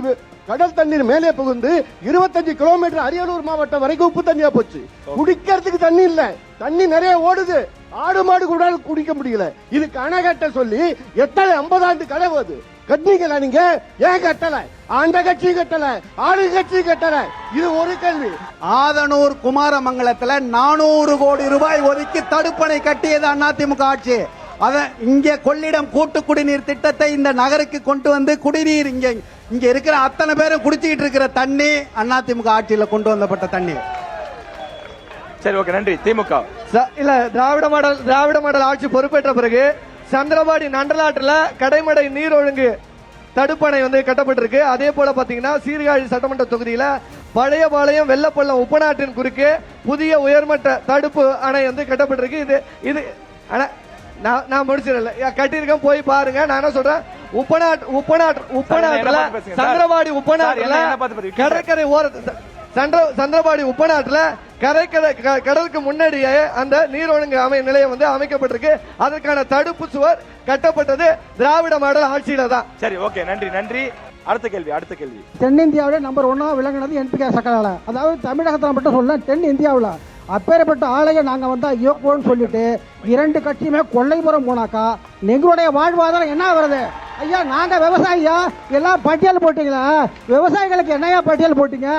கடல் தண்ணீர் மேலே புகுந்து 25 கிலோமீட்டர் அரியலூர் மாவட்டம் வரைக்கும் உப்பு தண்ணியா போச்சு. குடிக்கிறதுக்கு தண்ணி இல்ல, தண்ணி நிறைய ஓடுது, ஆடு மாடு கூட குடிக்க முடியல. இதுக்கு அணை கட்ட சொல்லி எத்தனை 50 ஆண்டு கனவு அது கட்டினீங்களா? நீங்க ஏன் கட்டல? ஆண்ட கட்சி கட்டல, ஆளு கட்சி கட்டல. இது ஒரு கேள்வி. ஆதனூர் குமாரமங்கலத்துல 400 கோடி ரூபாய் ஒதுக்கி தடுப்பணை கட்டியது அதிமுக ஆட்சி. அத இங்க கொள்ளிடம் கூட்டு குடிநீர் திட்டத்தை இந்த நகருக்கு கொண்டு வந்து குடிநீர் இங்க இருக்கிற அத்தனை பேரும் குடிச்சிட்டு இருக்கிற தண்ணி அதிமுக ஆட்சியில கொண்டு வந்தப்பட்ட தண்ணி. சரி, ஓகே, நன்றி. திமுக இல்ல, திராவிட மாடல் ஆட்சி பொறுப்பேற்ற பிறகு சந்திரபாடி நண்டலாற்றுல கடைமடை நீர் ஒழுங்கு தடுப்பணை வந்து கட்டப்பட்டிருக்கு. அதே போல பாத்தீங்கன்னா சீர்காழி சட்டமன்ற தொகுதியில பழையபாளையம் வெள்ளப்பள்ளம் உப்பநாட்டின் குறுக்கே புதிய உயர்மட்ட தடுப்பு அணை வந்து கட்டப்பட்டிருக்கு. இது நான் முடிச்சிடல, கட்டியிருக்கேன், போய் பாருங்க. நான் என்ன சொல்றேன், உப்பநாட்டுல சந்திரபாடி உப்பநாட்டுல கடற்கரை ஓரத்துல சந்திரபாடி உப்பநாட்டுல கடலுக்கு முன்னாடியே அந்த நீர் ஒழுங்கு நிலையம் வந்து அமைக்கப்பட்டிருக்கு. அதற்கான தடுப்பு சுவர் கட்டப்பட்டது திராவிட மாடல் ஆட்சியில தான். சரி, ஓகே, நன்றி நன்றி. அடுத்த கேள்வி. தென்னிந்தியாவிலே நம்பர் 1 விளங்குனது என்பிகே சக்கரை ஆலை. அதாவது தமிழகத்தில் மட்டும் சொல்ல தென் இந்தியாவில் அப்பேற்பட்ட ஆலையை நாங்கள் வந்தால் இயக்குவோம்னு சொல்லிட்டு 2 கட்சியுமே கொள்ளைப்புறம் போனாக்கா எங்களுடைய வாழ்வாதாரம் என்ன வருது? ஐயா, நாங்கள் விவசாயியா எல்லாம் பட்டியல் போட்டீங்களா? விவசாயிகளுக்கு என்னையா பட்டியல் போட்டீங்க?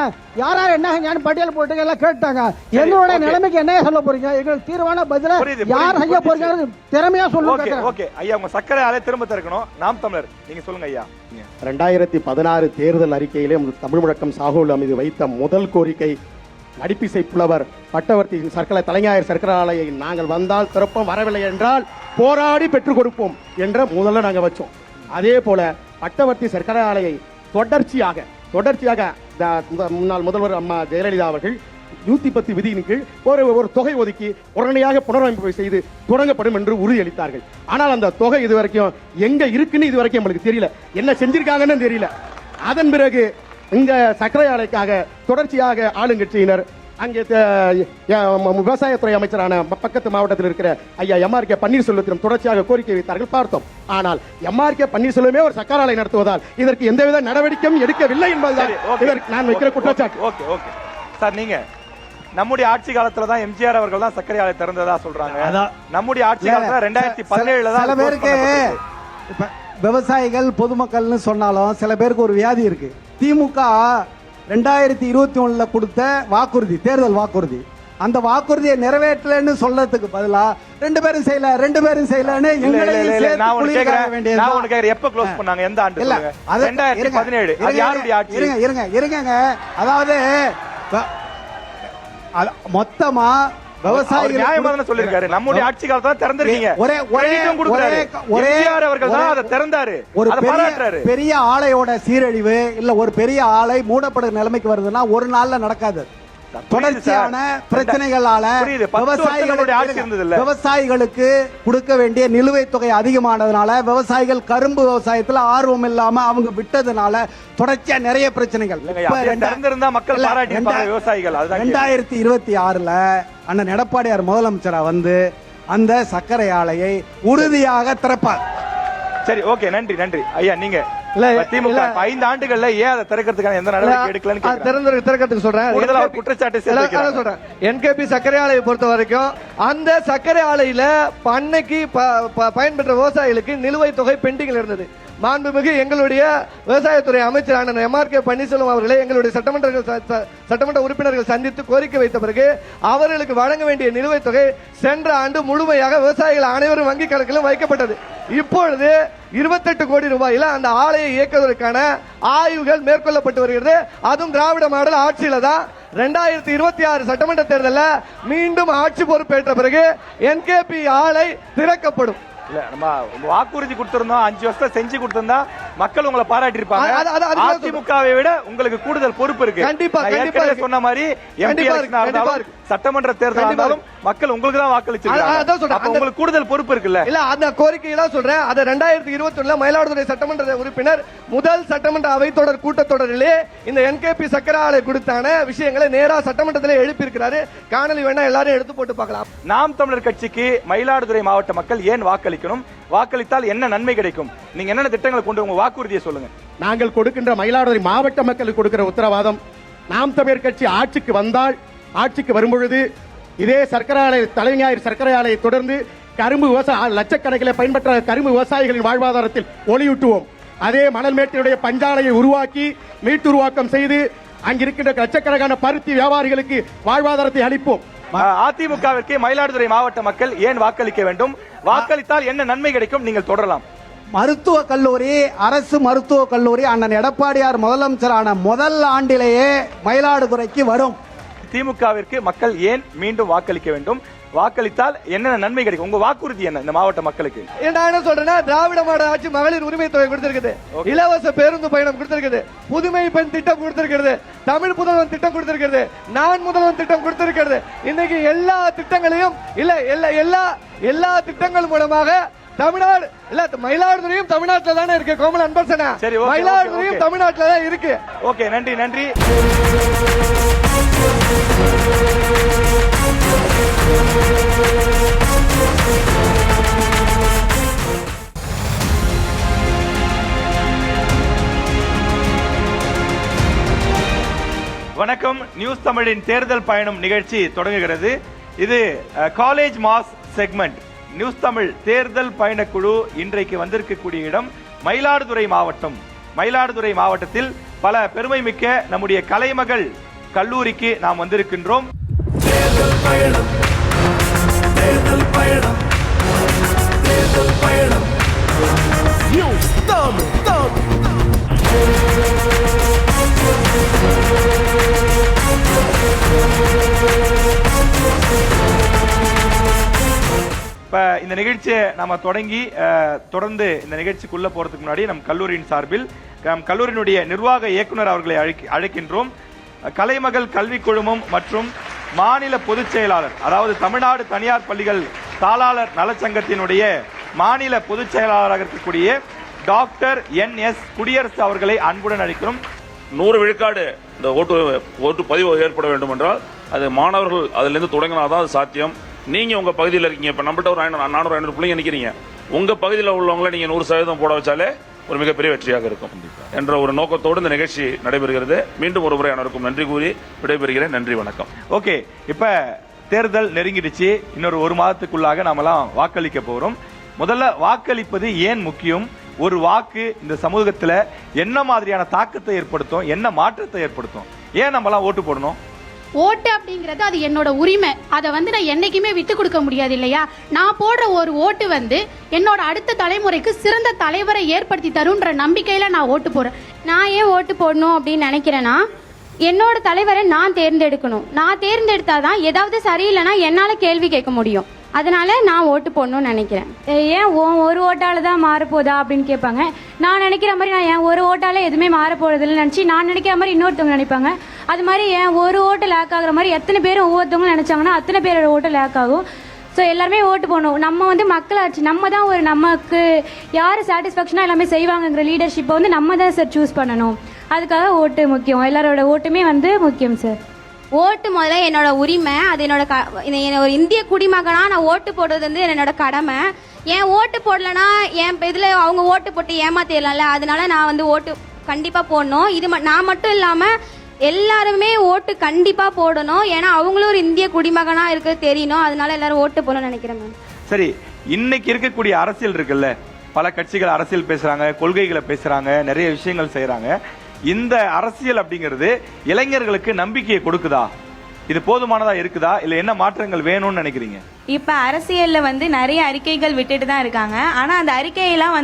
யார் என்ன பட்டியல் போட்டீங்க எல்லாம் கேட்டாங்க. எங்களுடைய நிலைமைக்கு என்னையா சொல்ல போறீங்க? எங்களுக்கு தீர்வான பதில யார் செய்ய போறீங்க திறமையா சொல்லுங்க. ஓகே ஐயா, உங்க சக்கரை ஆலை திரும்ப திறக்கணும். நாம் தமிழர், நீங்க சொல்லுங்க ஐயா. 2016 தேர்தல் அறிக்கையிலே தமிழ் முழக்கம் சாகுல் மீது வைத்த முதல் கோரிக்கை நடிப்பிசை புலவர் பட்டவர்த்தி தலைஞாயிறு சர்க்கரை ஆலையை நாங்கள் வந்தால் திறப்போம், வரவில்லை என்றால் போராடி பெற்றுக் கொடுப்போம் என்ற முதல்ல நாங்கள் வச்சோம். அதே போல பட்டவர்த்தி சர்க்கரை ஆலையை தொடர்ச்சியாக முன்னாள் முதல்வர் அம்மா ஜெயலலிதா அவர்கள் 110 விதியின் கீழ் ஒரு தொகை ஒதுக்கி உடனடியாக புனரமைப்பு செய்து தொடங்கப்படும் என்று உறுதியளித்தார்கள். ஆனால் அந்த தொகை இதுவரைக்கும் எங்க இருக்குன்னு இதுவரைக்கும் நம்மளுக்கு தெரியல, என்ன செஞ்சிருக்காங்கன்னு தெரியல. அதன் பிறகு இந்த சர்க்கரை ஆலைக்காக தொடர்ச்சியாக ஆளுங்கட்சியினர் அங்கே விவசாயத்துறை அமைச்சரான பக்கத்து மாவட்டத்தில் இருக்கிற ஐயா எம்ஆர்கே பன்னீர்செல்வத்திடம் தொடர்ச்சியாக கோரிக்கை வைத்தார்கள், பார்த்தோம். ஆனால் எம்ஆர்கே பன்னீர்செல்வமே ஒரு சர்க்கரை ஆலை நடத்துவதால் இதற்கு எந்தவித நடவடிக்கையும் எடுக்கவில்லை என்பதுதான் நான் வைக்கிற குற்றச்சாட்டு. ஓகே ஓகே சார், நீங்க நம்முடைய ஆட்சி காலத்துல தான் எம்ஜிஆர் அவர்கள் தான் சர்க்கரை ஆலை திறந்ததா சொல்றாங்க. நம்முடைய ஆட்சி காலத்துல 2017 தான். சில பேருக்கு விவசாயிகள் பொதுமக்கள்னு சொன்னாலும் சில பேருக்கு ஒரு வியாதி இருக்கு. திமுக 2021 கொடுத்த வாக்குறுதி, தேர்தல் வாக்குறுதி, அந்த வாக்குறுதியை நிறைவேற்றலன்னு சொல்றதுக்கு பதிலா 2 பேரும் செய்யலன்னு எப்ப க்ளோஸ் பண்ணாங்க? எந்த ஆண்டு? 2017. அது யாருடைய ஆட்சி? இருங்க. அதாவது மொத்தமா விவசாயிகள் சொல்லிருக்காரு, நம்முடைய ஆட்சி காலத்துல திறந்திருக்கீங்க. பெரிய ஆலையோட சீரழிவு இல்ல ஒரு பெரிய ஆலை மூடப்படும் நிலைமைக்கு வருதுன்னா ஒரு நாள்ல நடக்காது. தொடர்ச்சியான பிரச்சனைகளால விவசாயிகளுக்கு கொடுக்க வேண்டிய நிலுவைத் தொகை அதிகமானதுனால விவசாயிகள் கரும்பு விவசாயத்துல ஆர்வம் இல்லாம அவங்க விட்டதுனால தொடர்ச்சியா நிறைய பிரச்சனைகள். 2026 அண்ணன் எடப்பாடியார் முதலமைச்சரா வந்து அந்த சர்க்கரை ஆலையை உறுதியாக திறப்பார். சரி, ஓகே, நன்றி ஐயா. நீங்க திமுக 5 ஆண்டுகள்ல ஏன் அதை திறக்கிறதுக்கான எந்த நடவடிக்கை எடுக்கலன்னு திறக்கிறதுக்கு சொல்றேன். குற்றச்சாட்டு சொல்றேன். என்கேபி சர்க்கரை ஆலையை பொறுத்த வரைக்கும் அந்த சர்க்கரை ஆலையில பண்ணைக்கு பயன்பெற்ற விவசாயிகளுக்கு நிலுவைத் தொகை பெண்டிங்ல இருந்தது. மாண்புமிகு எங்களுடைய விவசாயத்துறை அமைச்சரான எம்ஆர்கே பன்னீர்செல்வம் அவர்களை எங்களுடைய சட்டமன்ற உறுப்பினர்கள் சந்தித்து கோரிக்கை வைத்த பிறகு அவர்களுக்கு வழங்க வேண்டிய நிலுவைத் தொகை சென்ற ஆண்டு முழுமையாக விவசாயிகள் அனைவரும் வங்கி கணக்கிலும் வைக்கப்பட்டது. இப்பொழுது 28 கோடி ரூபாயில அந்த ஆலையை இயக்குவதற்கான ஆய்வுகள் மேற்கொள்ளப்பட்டு வருகிறது. அதுவும் திராவிட மாடல் ஆட்சியில தான். 2026 சட்டமன்ற தேர்தலில் மீண்டும் ஆட்சி பொறுப்பேற்ற பிறகு என்கேபி ஆலை திறக்கப்படும். இல்ல, நம்ம வாக்குறுதி கொடுத்திருந்தோம், 5 வருஷம் செஞ்சு கொடுத்திருந்தா மக்கள் உங்களை பாராட்டி இருப்பாங்க. அதிமுகவை விட உங்களுக்கு கூடுதல் பொறுப்பு இருக்கு. கண்டிப்பா சொன்ன மாதிரி சட்டமன்ற தேர்தல் இருந்தாலும் மக்கள் உங்களுக்கு தான் வாக்களிச்சிருக்காங்க. உங்களுக்கு கூடுதல் பொறுப்பு இருக்குல்ல? இல்ல, அந்த கோரிக்கையெல்லாம் சொல்றேன். அதை 2021 மயிலாடுதுறை சட்டமன்ற உறுப்பினர் முதல் சட்டமன்ற அவைத்தொடர் கூட்டத்தொடரிலே இந்த என்கேபி சர்க்கரை ஆலை கொடுத்தான விஷயங்களை நேரா சட்டமன்றத்திலே எழுப்பி இருக்கிறாரு. காணொலி வேணா எல்லாரும் எடுத்து போட்டு பார்க்கலாம். நாம் தமிழர் கட்சிக்கு மயிலாடுதுறை மாவட்ட மக்கள் ஏன் வாக்களிக்கணும்? வாக்களித்தால் என்ன நன்மை கிடைக்கும்? நீங்க என்னென்ன திட்டங்களை கொண்டு உங்க வாக்குறுதியை சொல்லுங்க. நாங்கள் கொடுக்கின்ற மயிலாடுதுறை மாவட்ட மக்களுக்கு கொடுக்கிற உத்தரவாதம், நாம் தமிழர் கட்சி ஆட்சிக்கு வந்தால், ஆட்சிக்கு வரும்பொழுது இதே சர்க்கரை ஆலை தலைஞாயிறு சர்க்கரை ஆலையை தொடர்ந்து கரும்பு விவசாய லட்சக்கணக்கில் பயன்பெற்ற கரும்பு விவசாயிகளின் வாழ்வாதாரத்தில் ஒளியூட்டுவோம். அதே மணல் மேட்டினுடைய பஞ்சாலையை உருவாக்கி மீட்டுருவாக்கம் செய்து அங்கிருக்கின்ற லட்சக்கணக்கான பருத்தி வியாபாரிகளுக்கு வாழ்வாதாரத்தை அளிப்போம். அதிமுகவிற்கு மயிலாடுதுறை மாவட்ட மக்கள் ஏன் வாக்களிக்க வேண்டும்? வாக்களித்தால் என்ன நன்மை கிடைக்கும்? நீங்கள் தொடரலாம். மருத்துவக் கல்லூரி, அரசு மருத்துவக் கல்லூரி அண்ணன் எடப்பாடியார் முதலமைச்சரான முதல் ஆண்டிலேயே மயிலாடுதுறைக்கு வரும். திமுகவிற்கு மக்கள் ஏன் மீண்டும் வாக்களிக்க வேண்டும்? வாக்களித்தால் என்ன நன்மை கிடைக்கும்? உங்க வாக்குறுதி என்ன இந்த மாவட்ட மக்களுக்கு? நான் என்ன சொல்றேன்னா, திராவிட மாடல் ஆட்சி மகளிர் உரிமை தொகை கொடுத்திருக்குது, இலவச பேருந்து பயணம் கொடுத்திருக்குது, புதுமை பெண் திட்டம் கொடுத்திருக்கிறது, தமிழ் புதல்வன் திட்டம் கொடுத்திருக்கிறது, நான் முதல்வன் திட்டம் கொடுத்திருக்கிறது. இன்னைக்கு எல்லா திட்டங்களையும் எல்லா திட்டங்கள் மூலமாக தமிழ்நாடு இல்ல மயிலாடுதுறையும் தமிழ்நாட்டில் தானே இருக்கு. கோமல் அன்பரசனா, மயிலாடுதுறையும் தமிழ்நாட்டில் தான் இருக்கு. ஓகே, நன்றி. வணக்கம். நியூஸ் தமிழின் தேர்தல் பயணம் நிகழ்ச்சி தொடங்குகிறது. இது college mass segment. News Tamil தேர்தல் பயணக்குழு இன்றைக்கு வந்திருக்கக்கூடிய இடம் மயிலாடுதுறை மாவட்டம். மயிலாடுதுறை மாவட்டத்தில் பல பெருமை மிக்க நம்முடைய கலைமகள் கல்லூரிக்கு நாம் வந்திருக்கின்றோம். தேர்தல் பயணம், தேர்தல் பயணம், தேர்தல் பயணம். நியூஸ் தமிழ். இப்ப இந்த நிகழ்ச்சியை நம்ம தொடர்ந்து இந்த நிகழ்ச்சிக்குள்ள போறதுக்கு முன்னாடி நம் கல்லூரியின் சார்பில் நம் கல்லூரியினுடைய நிர்வாக இயக்குனர் அவர்களை அழைக்கின்றோம். கலைமகள் கல்வி குழுமம் மற்றும் மாநில பொதுச் செயலாளர், அதாவது தமிழ்நாடு தனியார் பள்ளிகள் தாளாளர் நலச்சங்கத்தினுடைய மாநில பொதுச் செயலாளராக இருக்கக்கூடிய டாக்டர் NS குடியரசு அவர்களை அன்புடன் அழைக்கிறோம். 100 விழுக்காடு இந்த ஓட்டு பதிவு ஏற்பட வேண்டும் என்றால் அது மாணவர்கள் அதிலிருந்து தொடங்கினாதான் அது சாத்தியம். நீங்க உங்க பகுதியில் இருக்கீங்க, இப்ப நம்மகிட்ட ஒரு 400-500 பிள்ளைங்க நிக்கிறீங்க, உங்க பகுதியில் உள்ளவங்களை நீங்க 100% போட வச்சாலே ஒரு மிகப்பெரிய வெற்றியாக இருக்கும் என்ற ஒரு நோக்கத்தோடு இந்த நிகழ்ச்சி நடைபெறுகிறது. மீண்டும் ஒரு முறை அனைவருக்கும் நன்றி கூறி விடைபெறுகிறேன். நன்றி, வணக்கம். ஓகே, இப்ப தேர்தல் நெருங்கிடுச்சு. இன்னொரு 1 மாதத்துக்குள்ளாக நாமெல்லாம் வாக்களிக்க போறோம். முதல்ல வாக்களிப்பது ஏன் முக்கியம்? ஒரு வாக்கு இந்த சமூகத்துல என்ன மாதிரியான தாக்கத்தை ஏற்படுத்தும், என்ன மாற்றத்தை ஏற்படுத்தும்? ஏன் நம்மலாம் ஓட்டு போடணும்? ஓட்டு அப்படிங்கிறது அது என்னோட உரிமை. அதை நான் என்னைக்குமே விட்டு கொடுக்க முடியாது இல்லையா? நான் போடுற ஒரு ஓட்டு என்னோட அடுத்த தலைமுறைக்கு சிறந்த தலைவரை ஏற்படுத்தி தரும்ன்ற நம்பிக்கையில நான் ஓட்டு போறேன். நான் ஏன் ஓட்டு போடணும் அப்படின்னு நினைக்கிறேன்னா, என்னோட தலைவரை நான் தேர்ந்தெடுக்கணும். நான் தேர்ந்தெடுத்தாதான் ஏதாவது சரியில்லைன்னா என்னால் கேள்வி கேட்க முடியும். அதனால நான் ஓட்டு போடணும்னு நினைக்கிறேன். ஏன் ஒரு ஓட்டால தான் மாறப்போதா அப்படின்னு கேட்பாங்க. நான் நினைக்கிற மாதிரி நான் ஏன் ஒரு ஓட்டால எதுவுமே மாறப்போறதில்லை நினச்சி நான் நினைக்கிற மாதிரி இன்னொருத்தவங்க நினைப்பாங்க. அது மாதிரி ஏன் ஒரு ஓட்டு லேக் ஆகுற மாதிரி எத்தனை பேரும் ஒவ்வொருத்தவங்களும் நினைச்சாங்கன்னா அத்தனை பேரோட ஓட்டு லேக் ஆகும். ஸோ எல்லாருமே ஓட்டு போடணும். நம்ம மக்களாட்சி, நம்ம தான் நமக்கு யார் சாட்டிஸ்ஃபேக்ஷனாக எல்லாமே செய்வாங்கங்கிற லீடர்ஷிப்பை நம்ம தான் சார் சூஸ் பண்ணணும். அதுக்காக ஓட்டு முக்கியம். எல்லாரோட ஓட்டுமே முக்கியம் சார். ஓட்டு முதல்ல என்னோட உரிமை. அது ஒரு இந்திய குடிமகனாக நான் ஓட்டு போடுறது என்னோட கடமை. ஏன் ஓட்டு போடலன்னா என் இதில் அவங்க ஓட்டு போட்டு ஏமாத்திடலாம்ல. அதனால நான் ஓட்டு கண்டிப்பாக போடணும். இது நான் மட்டும் இல்லாமல் எல்லாருமே ஓட்டு கண்டிப்பாக போடணும். ஏன்னா அவங்களும் ஒரு இந்திய குடிமகனாக இருக்கிறது தெரியணும். அதனால எல்லாரும் ஓட்டு போடணும்னு நினைக்கிறேன் மேம். சரி, இன்னைக்கு இருக்கக்கூடிய அரசியல் இருக்குல்ல, பல கட்சிகள் அரசியல் பேசுறாங்க, கொள்கைகளை பேசுறாங்க, நிறைய விஷயங்கள் செய்யறாங்க. இந்த அரசியல் அப்படிங்கிறது இளைஞர்களுக்கு நம்பிக்கையை கொடுக்குதா? இது போதுமானதா இருக்குதா, இல்ல என்ன மாற்றங்கள் வேணும்னு நினைக்கிறீங்க? இப்ப அரசியல்ல நிறைய அறிக்கைகள் விட்டுட்டு தான் இருக்காங்க. ஆனா அந்த அறிக்கையெல்லாம்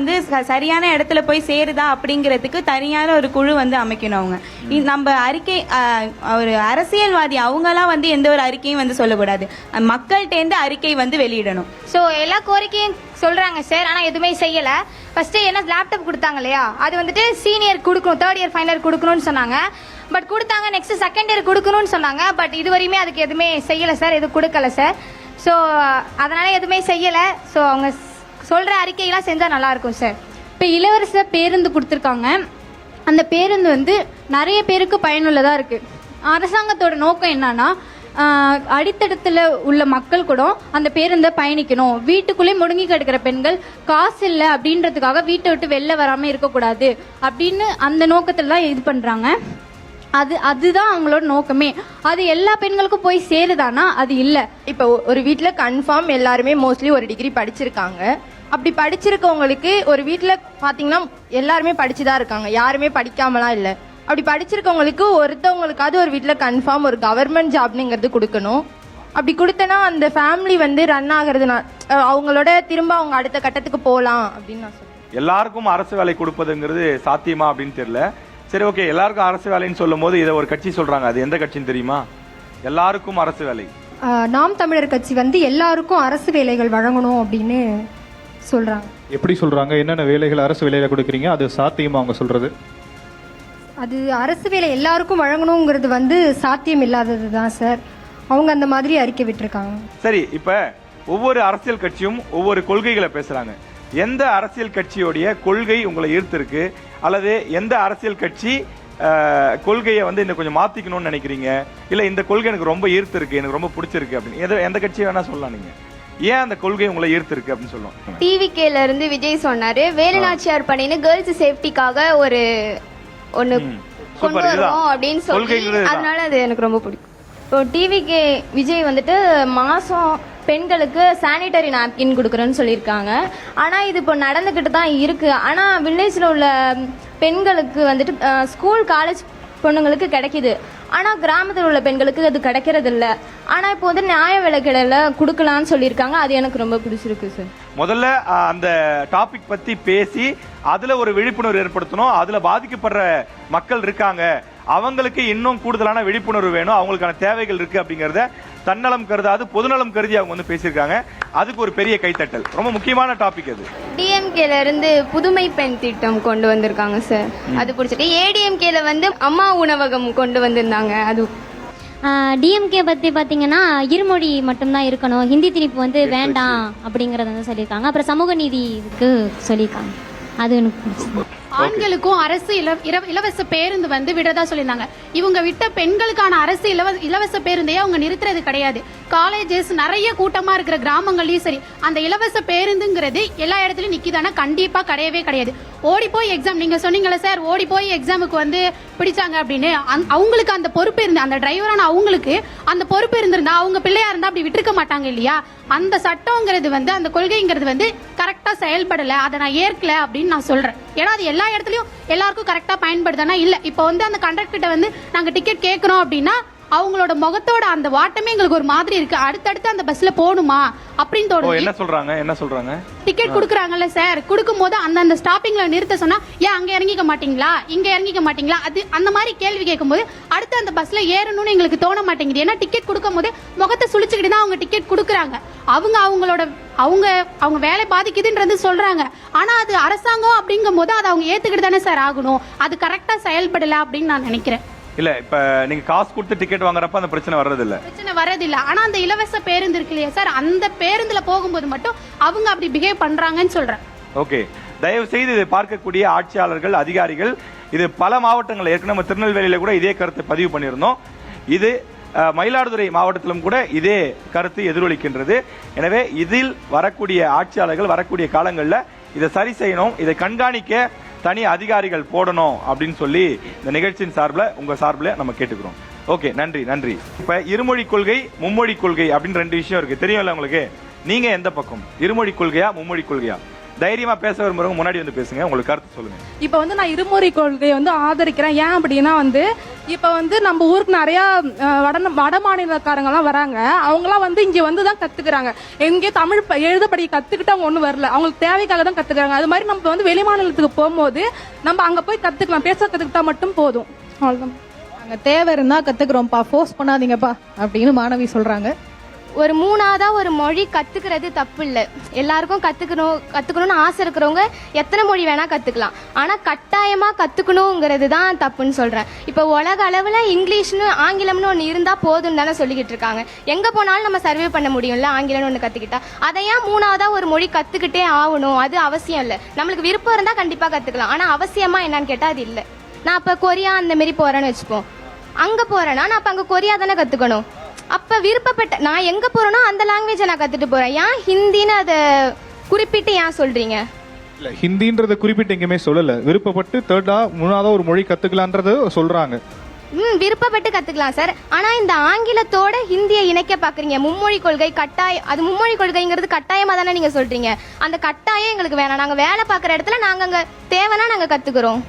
சரியான இடத்துல போய் சேருதா அப்படிங்கிறதுக்கு தனியான ஒரு குழு அமைக்கணும். அவங்க நம்ம அறிக்கை ஒரு அரசியல்வாதி அவங்கெல்லாம் எந்த ஒரு அறிக்கையும் சொல்லக்கூடாது. மக்கள்கிட்ட அறிக்கை வெளியிடணும். ஸோ எல்லா கோரிக்கையும் சொல்றாங்க சார், ஆனா எதுவுமே செய்யல. ஃபர்ஸ்ட் என்ன லேப்டாப் கொடுத்தாங்க இல்லையா, அது சீனியர் கொடுக்கணும், 3rd இயர் ஃபைனல் கொடுக்கணும்னு சொன்னாங்க. பட் கொடுத்தாங்க. நெக்ஸ்ட் 2nd இயர் கொடுக்கணும்னு சொன்னாங்க. பட் இதுவரையுமே அதுக்கு எதுவுமே செய்யலை சார், எதுவும் கொடுக்கல சார். ஸோ அதனால எதுவுமே செய்யலை. ஸோ அவங்க சொல்ற அறிக்கையெல்லாம் செஞ்சால் நல்லா இருக்கும் சார். இப்போ இலவச பேருந்து கொடுத்துருக்காங்க. அந்த பேருந்து நிறைய பேருக்கு பயனுள்ளதாக இருக்குது. அரசாங்கத்தோட நோக்கம் என்னன்னா, அடித்தடத்தில் உள்ள மக்கள் கூட அந்த பேருந்தை பயணிக்கணும். வீட்டுக்குள்ளே முடங்கி கிடக்கிற பெண்கள் காசு இல்லை அப்படின்றதுக்காக வீட்டை விட்டு வெளில வராமல் இருக்கக்கூடாது அப்படின்னு அந்த நோக்கத்தில் தான் இது பண்ணுறாங்க. அதுதான் அவங்களோட நோக்கமே. அது எல்லா பெண்களுக்கும் போய் சேருதானா? அது இல்லை. இப்போ ஒரு வீட்டில் கன்ஃபார்ம் எல்லாருமே மோஸ்ட்லி ஒரு டிகிரி படிச்சிருக்காங்க. அப்படி படிச்சிருக்கவங்களுக்கு ஒரு வீட்டில் பார்த்தீங்கன்னா எல்லாருமே படிச்சு தான் இருக்காங்க, யாருமே படிக்காமலாம் இல்லை. அப்படி படிச்சிருக்கவங்களுக்கு ஒருத்தவங்களுக்காவது ஒரு வீட்டில் கன்ஃபார்ம் ஒரு கவர்மெண்ட் ஜாப்னுங்கிறது கொடுக்கணும். அப்படி கொடுத்தனா அந்த ஃபேமிலி ரன் ஆகுறதுனா அவங்களோட திரும்ப அவங்க அடுத்த கட்டத்துக்கு போகலாம் அப்படின்னு நான் சொல்றேன். எல்லாருக்கும் அரசு வேலை கொடுப்பதுங்கிறது சாத்தியமா அப்படின்னு தெரியல. சரி, ஓகே, எல்லாருக்கும் அரசு வேலைன்னு சொல்லும் போது இதை ஒரு கட்சி சொல்றாங்க. அது எந்த கட்சின்னு தெரியுமா? எல்லாருக்கும் அரசு வேலை. நாம் தமிழர் கட்சி எல்லாருக்கும் அரசு வேலைகள் வழங்கணும் அப்படின்னு சொல்றாங்க. எப்படி சொல்றாங்க? என்னென்ன வேலைகள் அரசு வேலையில கொடுக்குறீங்க? அது சாத்தியமா அவங்க சொல்றது? அது அரசு வேலை எல்லாருக்கும் வழங்கணுங்கிறது சாத்தியம் இல்லாதது தான் சார். அவங்க அந்த மாதிரி அறிக்கை விட்டுருக்காங்க. சரி, இப்ப ஒவ்வொரு அரசியல் கட்சியும் ஒவ்வொரு கொள்கைகளை பேசுறாங்க. எந்த அரசியல் கட்சியோடைய கொள்கை உங்களை ஈர்த்திருக்கு, அல்லது எந்த அரசியல் கட்சி கொள்கையை வந்து இன்னும் கொஞ்சம் மாத்திக்கணும்னு நினைக்கிறீங்க, இல்ல இந்த கொள்கை எனக்கு ரொம்ப ஈர்த்து இருக்கு, எனக்கு ரொம்ப பிடிச்சிருக்கு அப்படின்னு எந்த கட்சியை வேணா சொல்லலாம். நீங்க ஏன் அந்த கொள்கை உங்களை ஈர்த்து இருக்கு அப்படின்னு சொல்லுவோம். டிவிகேல இருந்து விஜய் சொன்னாரு, வேலுநாச்சியார் பண்ணின்னு கேர்ள்ஸ் சேஃப்டிக்காக ஒன்னு கொண்டு வருவோம் அப்படின்னு சொல்லி, அதனால அது எனக்கு ரொம்ப பிடிக்கும். இப்போ டிவிகே விஜய் வந்துட்டு மாசம் பெண்களுக்கு சானிட்டரி நாப்கின் கொடுக்குறேன்னு சொல்லியிருக்காங்க. ஆனால் இது இப்போ நடந்துக்கிட்டு தான் இருக்குது. ஆனால் வில்லேஜில் உள்ள பெண்களுக்கு வந்துட்டு ஸ்கூல் காலேஜ் பொண்ணுங்களுக்கு கிடைக்கிது, ஆனால் கிராமத்தில் உள்ள பெண்களுக்கு அது கிடைக்கிறது இல்லை. ஆனால் இப்போ வந்து நியாய விலைக்கடையில் கொடுக்கலான்னு சொல்லியிருக்காங்க. அது எனக்கு ரொம்ப பிடிச்சிருக்கு சார். முதல்ல அந்த டாபிக் பற்றி பேசி அதில் ஒரு விழிப்புணர்வு ஏற்படுத்தணும். அதில் பாதிக்கப்படுற மக்கள் இருக்காங்க, அவங்களுக்கு இன்னும் கூடுதலான விழிப்புணர்வு வேணும், அவங்களுக்கான தேவைகள் இருக்கு அப்படிங்கறத தன்னலம் கருதாது பொதுநலம் கருதி அவங்க வந்து பேசியிருக்காங்க. அதுக்கு ஒரு பெரிய கைத்தட்டல். ரொம்ப முக்கியமான டாபிக் அது. டிஎம்கேல இருந்து புதுமை பெண் திட்டம் கொண்டு வந்திருக்காங்க சார், அது பிடிச்சிருக்கு. ஏடிஎம்கேல வந்து அம்மா உணவகம் கொண்டு வந்திருந்தாங்க. அது டிஎம்கே பற்றி பார்த்தீங்கன்னா இருமொழி மட்டும்தான் இருக்கணும், ஹிந்தி திணிப்பு வந்து வேண்டாம் அப்படிங்கிறத வந்து சொல்லியிருக்காங்க. அப்புறம் சமூக நீதிக்கு சொல்லியிருக்காங்க. அது எனக்கு பிடிச்சிருக்கு. ஆண்களுக்கும் அரசு இலவச பேருந்து வந்து விடுறதா சொல்லியிருந்தாங்க. இவங்க விட்ட பெண்களுக்கான அரசு இலவச பேருந்தையே அவங்க நிறுத்துறது கிடையாது. காலேஜஸ் நிறைய கூட்டமா இருக்கிற கிராமங்கள்லயும் சரி, அந்த இலவச பேருந்துங்கிறது எல்லா இடத்துலயும் நிக்கிதானா? கண்டிப்பா கிடையவே கிடையாது. ஓடி போய் எக்ஸாம், நீங்க சொன்னீங்களா சார், ஓடி போய் எக்ஸாமுக்கு வந்து பிடிச்சாங்க அப்படின்னு, அவங்களுக்கு அந்த பொறுப்பு இருந்து, அந்த டிரைவரான அவங்களுக்கு அந்த பொறுப்பு இருந்திருந்தா அவங்க பிள்ளையா இருந்தா அப்படி விட்டுருக்க மாட்டாங்க இல்லையா? அந்த சட்டங்கிறது வந்து, அந்த கொள்கைங்கிறது வந்து கரெக்டா செயல்படல, அதை நான் ஏற்கல அப்படின்னு நான் சொல்றேன். ஏன்னா அது எல்லா இடத்துலயும் எல்லாருக்கும் கரெக்டா பயன்படுதானா இல்ல. இப்போ வந்து அந்த கண்டக்டர்கிட்ட வந்து நாங்க டிக்கெட் கேட்கறோம் அப்படின்னா அவங்களோட முகத்தோட அந்த வாட்டமே எங்களுக்கு ஒரு மாதிரி இருக்கு. அடுத்தடுத்து அந்த பஸ்ல போகணுமா அப்படின்னு தோணுது. என்ன சொல்றாங்க டிக்கெட் குடுக்குறாங்கல்ல சார், கொடுக்கும் போது அந்த ஸ்டாப்பிங்ல நிறுத்த சொன்னா ஏன் அங்க இறங்கிக்க மாட்டீங்களா, இங்க இறங்கிக்க மாட்டீங்களா, அது அந்த மாதிரி கேள்வி கேட்கும்போது அடுத்து அந்த பஸ்ல ஏறணும்னு எங்களுக்கு தோண மாட்டேங்குது. ஏன்னா டிக்கெட் கொடுக்கும் போது முகத்தை சுழிச்சுக்கிட்டு தான் அவங்க டிக்கெட் கொடுக்குறாங்க. அவங்க வேலை பாதிக்குதுன்றது சொல்றாங்க. ஆனா அது அரசாங்கம் அப்படிங்கும் போது அதை அவங்க ஏத்துக்கிட்டு தானே சார் ஆகணும். அது கரெக்டா செயல்படல அப்படின்னு நான் நினைக்கிறேன். இல்ல இப்ப நீங்க காசு கொடுத்து டிக்கெட் வாங்குறப்ப அந்த பிரச்சனை வர்றதில்ல. ஆனா அந்த இலவச பேருந்து இருக்கு இல்லையா சார், அந்த பேருந்துல போகும்போது மட்டும் அவங்க அப்படி பிஹேவ் பண்றாங்கன்னு சொல்றேன். ஓகே, தயவு செய்து இதை பார்க்கக்கூடிய ஆட்சியாளர்கள், அதிகாரிகள், இது பல மாவட்டங்கள் ஏற்கனவே நம்ம திருநெல்வேலியில கூட இதே கருத்தை பதிவு பண்ணியிருந்தோம். இது மயிலாடுதுறை மாவட்டத்திலும் கூட இதே கருத்து எதிரொலிக்கின்றது. எனவே இதில் வரக்கூடிய ஆட்சியாளர்கள் வரக்கூடிய காலங்களில் இதை சரி செய்யணும், இதை கண்காணிக்க தனி அதிகாரிகள் போடணும் அப்படின்னு சொல்லி இந்த நிகழ்ச்சியின் சார்பில் உங்க சார்பில் நம்ம கேட்டுக்கிறோம். ஓகே, நன்றி. இப்ப இருமொழி கொள்கை, மும்மொழி கொள்கை அப்படின்னு ரெண்டு விஷயம் இருக்கு, தெரியும்ல உங்களுக்கு? நீங்க எந்த பக்கம், இருமொழி கொள்கையா மும்மொழி கொள்கையா? தைரியமா பேச விரும்புறவங்க முன்னாடி வந்து பேசுங்க, உங்களுக்கு கருத்து சொல்லுங்க. இப்ப வந்து நான் இருமொழி கொள்கையை வந்து ஆதரிக்கிறேன். ஏன் அப்படின்னா வந்து இப்ப வந்து நம்ம ஊருக்கு நிறைய வட மாநிலக்காரங்க எல்லாம் வராங்க. அவங்க எல்லாம் வந்து இங்க வந்து தான் கத்துக்கிறாங்க. எங்கே தமிழ் எழுதப்படி கத்துக்கிட்டு அவங்க ஒண்ணு வரல, அவங்களுக்கு தேவைக்காக தான் கத்துக்கிறாங்க. அது மாதிரி நம்ம வந்து வெளி மாநிலத்துக்கு போகும்போது நம்ம அங்க போய் கத்துக்கலாம், பேச கத்துக்கிட்டா மட்டும் போதும். அவ்வளவுதான். அங்க தேவை இருந்தா கத்துக்கிறோம்ப்பா, ஃபோர்ஸ் பண்ணாதீங்கப்பா அப்படின்னு மாணவி சொல்றாங்க. ஒரு மூணாவதா ஒரு மொழி கத்துக்கிறது தப்பு இல்லை. எல்லாருக்கும் கத்துக்கணும்னு ஆசை இருக்கிறவங்க எத்தனை மொழி வேணா கத்துக்கலாம். ஆனா கட்டாயமா கத்துக்கணுங்கிறது தான் தப்புன்னு சொல்றேன். இப்போ உலக அளவுல இங்கிலீஷ்னு ஆங்கிலம்னு ஒன்று இருந்தா போதும்னு தானே சொல்லிக்கிட்டு இருக்காங்க. எங்க போனாலும் நம்ம சர்வே பண்ண முடியும்ல ஆங்கிலம்னு ஒன்று கத்துக்கிட்டா. அதையா மூணாவதா ஒரு மொழி கத்துக்கிட்டே ஆகணும்? அது அவசியம் இல்லை. நம்மளுக்கு விருப்பம் இருந்தா கண்டிப்பா கத்துக்கலாம். ஆனா அவசியமா என்னன்னு கேட்டா அது இல்லை. நான் இப்ப கொரியா அந்த மாதிரி போறேன்னு வச்சுப்போம், அங்க போறேன்னா நான் அப்ப அங்க கொரியா தானே கத்துக்கணும். அப்ப விருப்பப்பட்ட நான் எங்க போறேனோ அந்த லாங்குவேஜை நான் கத்துட்டு போறேன். ஏன் ஹிந்தின்னு அதை குறிப்பிட்டு ஏன் சொல்றீங்க? இல்ல, ஹிந்தின்றத குறிப்பிட்டு எங்கேயுமே சொல்லல. விருப்பப்பட்டு தேர்டா மூணாவதா ஒரு மொழி கத்துக்கலான்றத சொல்றாங்க. விருப்பப்பட்டு கத்துக்கலாம் சார். ஆனா இந்த ஆங்கிலத்தோட ஹிந்தியை இணைக்க பாக்குறீங்க. மும்மொழி கொள்கை கட்டாயம், அது மும்மொழி கொள்கைங்கிறது கட்டாயமா தானே நீங்க சொல்றீங்க. அந்த கட்டாயம் எங்களுக்கு வேணாம். நாங்க வேலை பார்க்குற இடத்துல நாங்க அங்க தேவைன்னா நாங்க கத்துக்கிறோம்.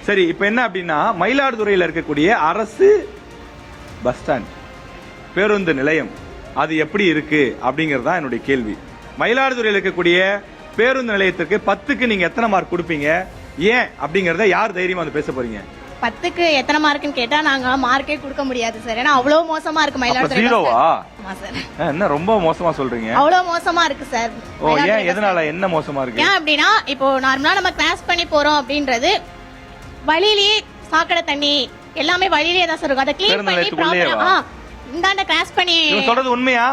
சரி, இப்ப என்ன அப்படின்னா மயிலாடுதுறையில் இருக்கக்கூடிய அரசு பஸ் ஸ்டாண்ட், பேருந்து நிலையம், அது எப்படி இருக்கு அப்படிங்கிறது தான் என்னுடைய கேள்வி. மயிலாடுதுறையில் இருக்கக்கூடிய பேருந்து நிலையத்துக்கு 10க்கு நீங்க எத்தனை மார்க் கொடுப்பீங்க, ஏன் அப்படிங்கறத யார் தைரியமா வந்து பேச போறீங்க? 10க்கு எத்தனை மார்க்குன்னு கேட்டா நாங்க மார்க்கே கொடுக்க முடியாது சார். ஏன்னா அவ்வளவு மோசமா இருக்கு மயிலாடுதுறை. ஜீரோவா? என்ன ரொம்ப மோசமா சொல்றீங்க? அவ்வளவு மோசமா இருக்கு சார். ஓ, ஏன், எதனால, என்ன மோசமா இருக்கு? ஏன் அப்படின்னா இப்போ நார்மலா நம்ம கிராஸ் பண்ணி போறோம் அப்படின்றது வழியிலேயே சாக்கடை தண்ணி எல்லாமே வழியிலேயே தான் சார் இருக்கும். அதை கிளீன் பண்ணி ப்ராப்பரா இந்தாண்ட கிராஸ் பண்ணி சொல்றது உண்மையா?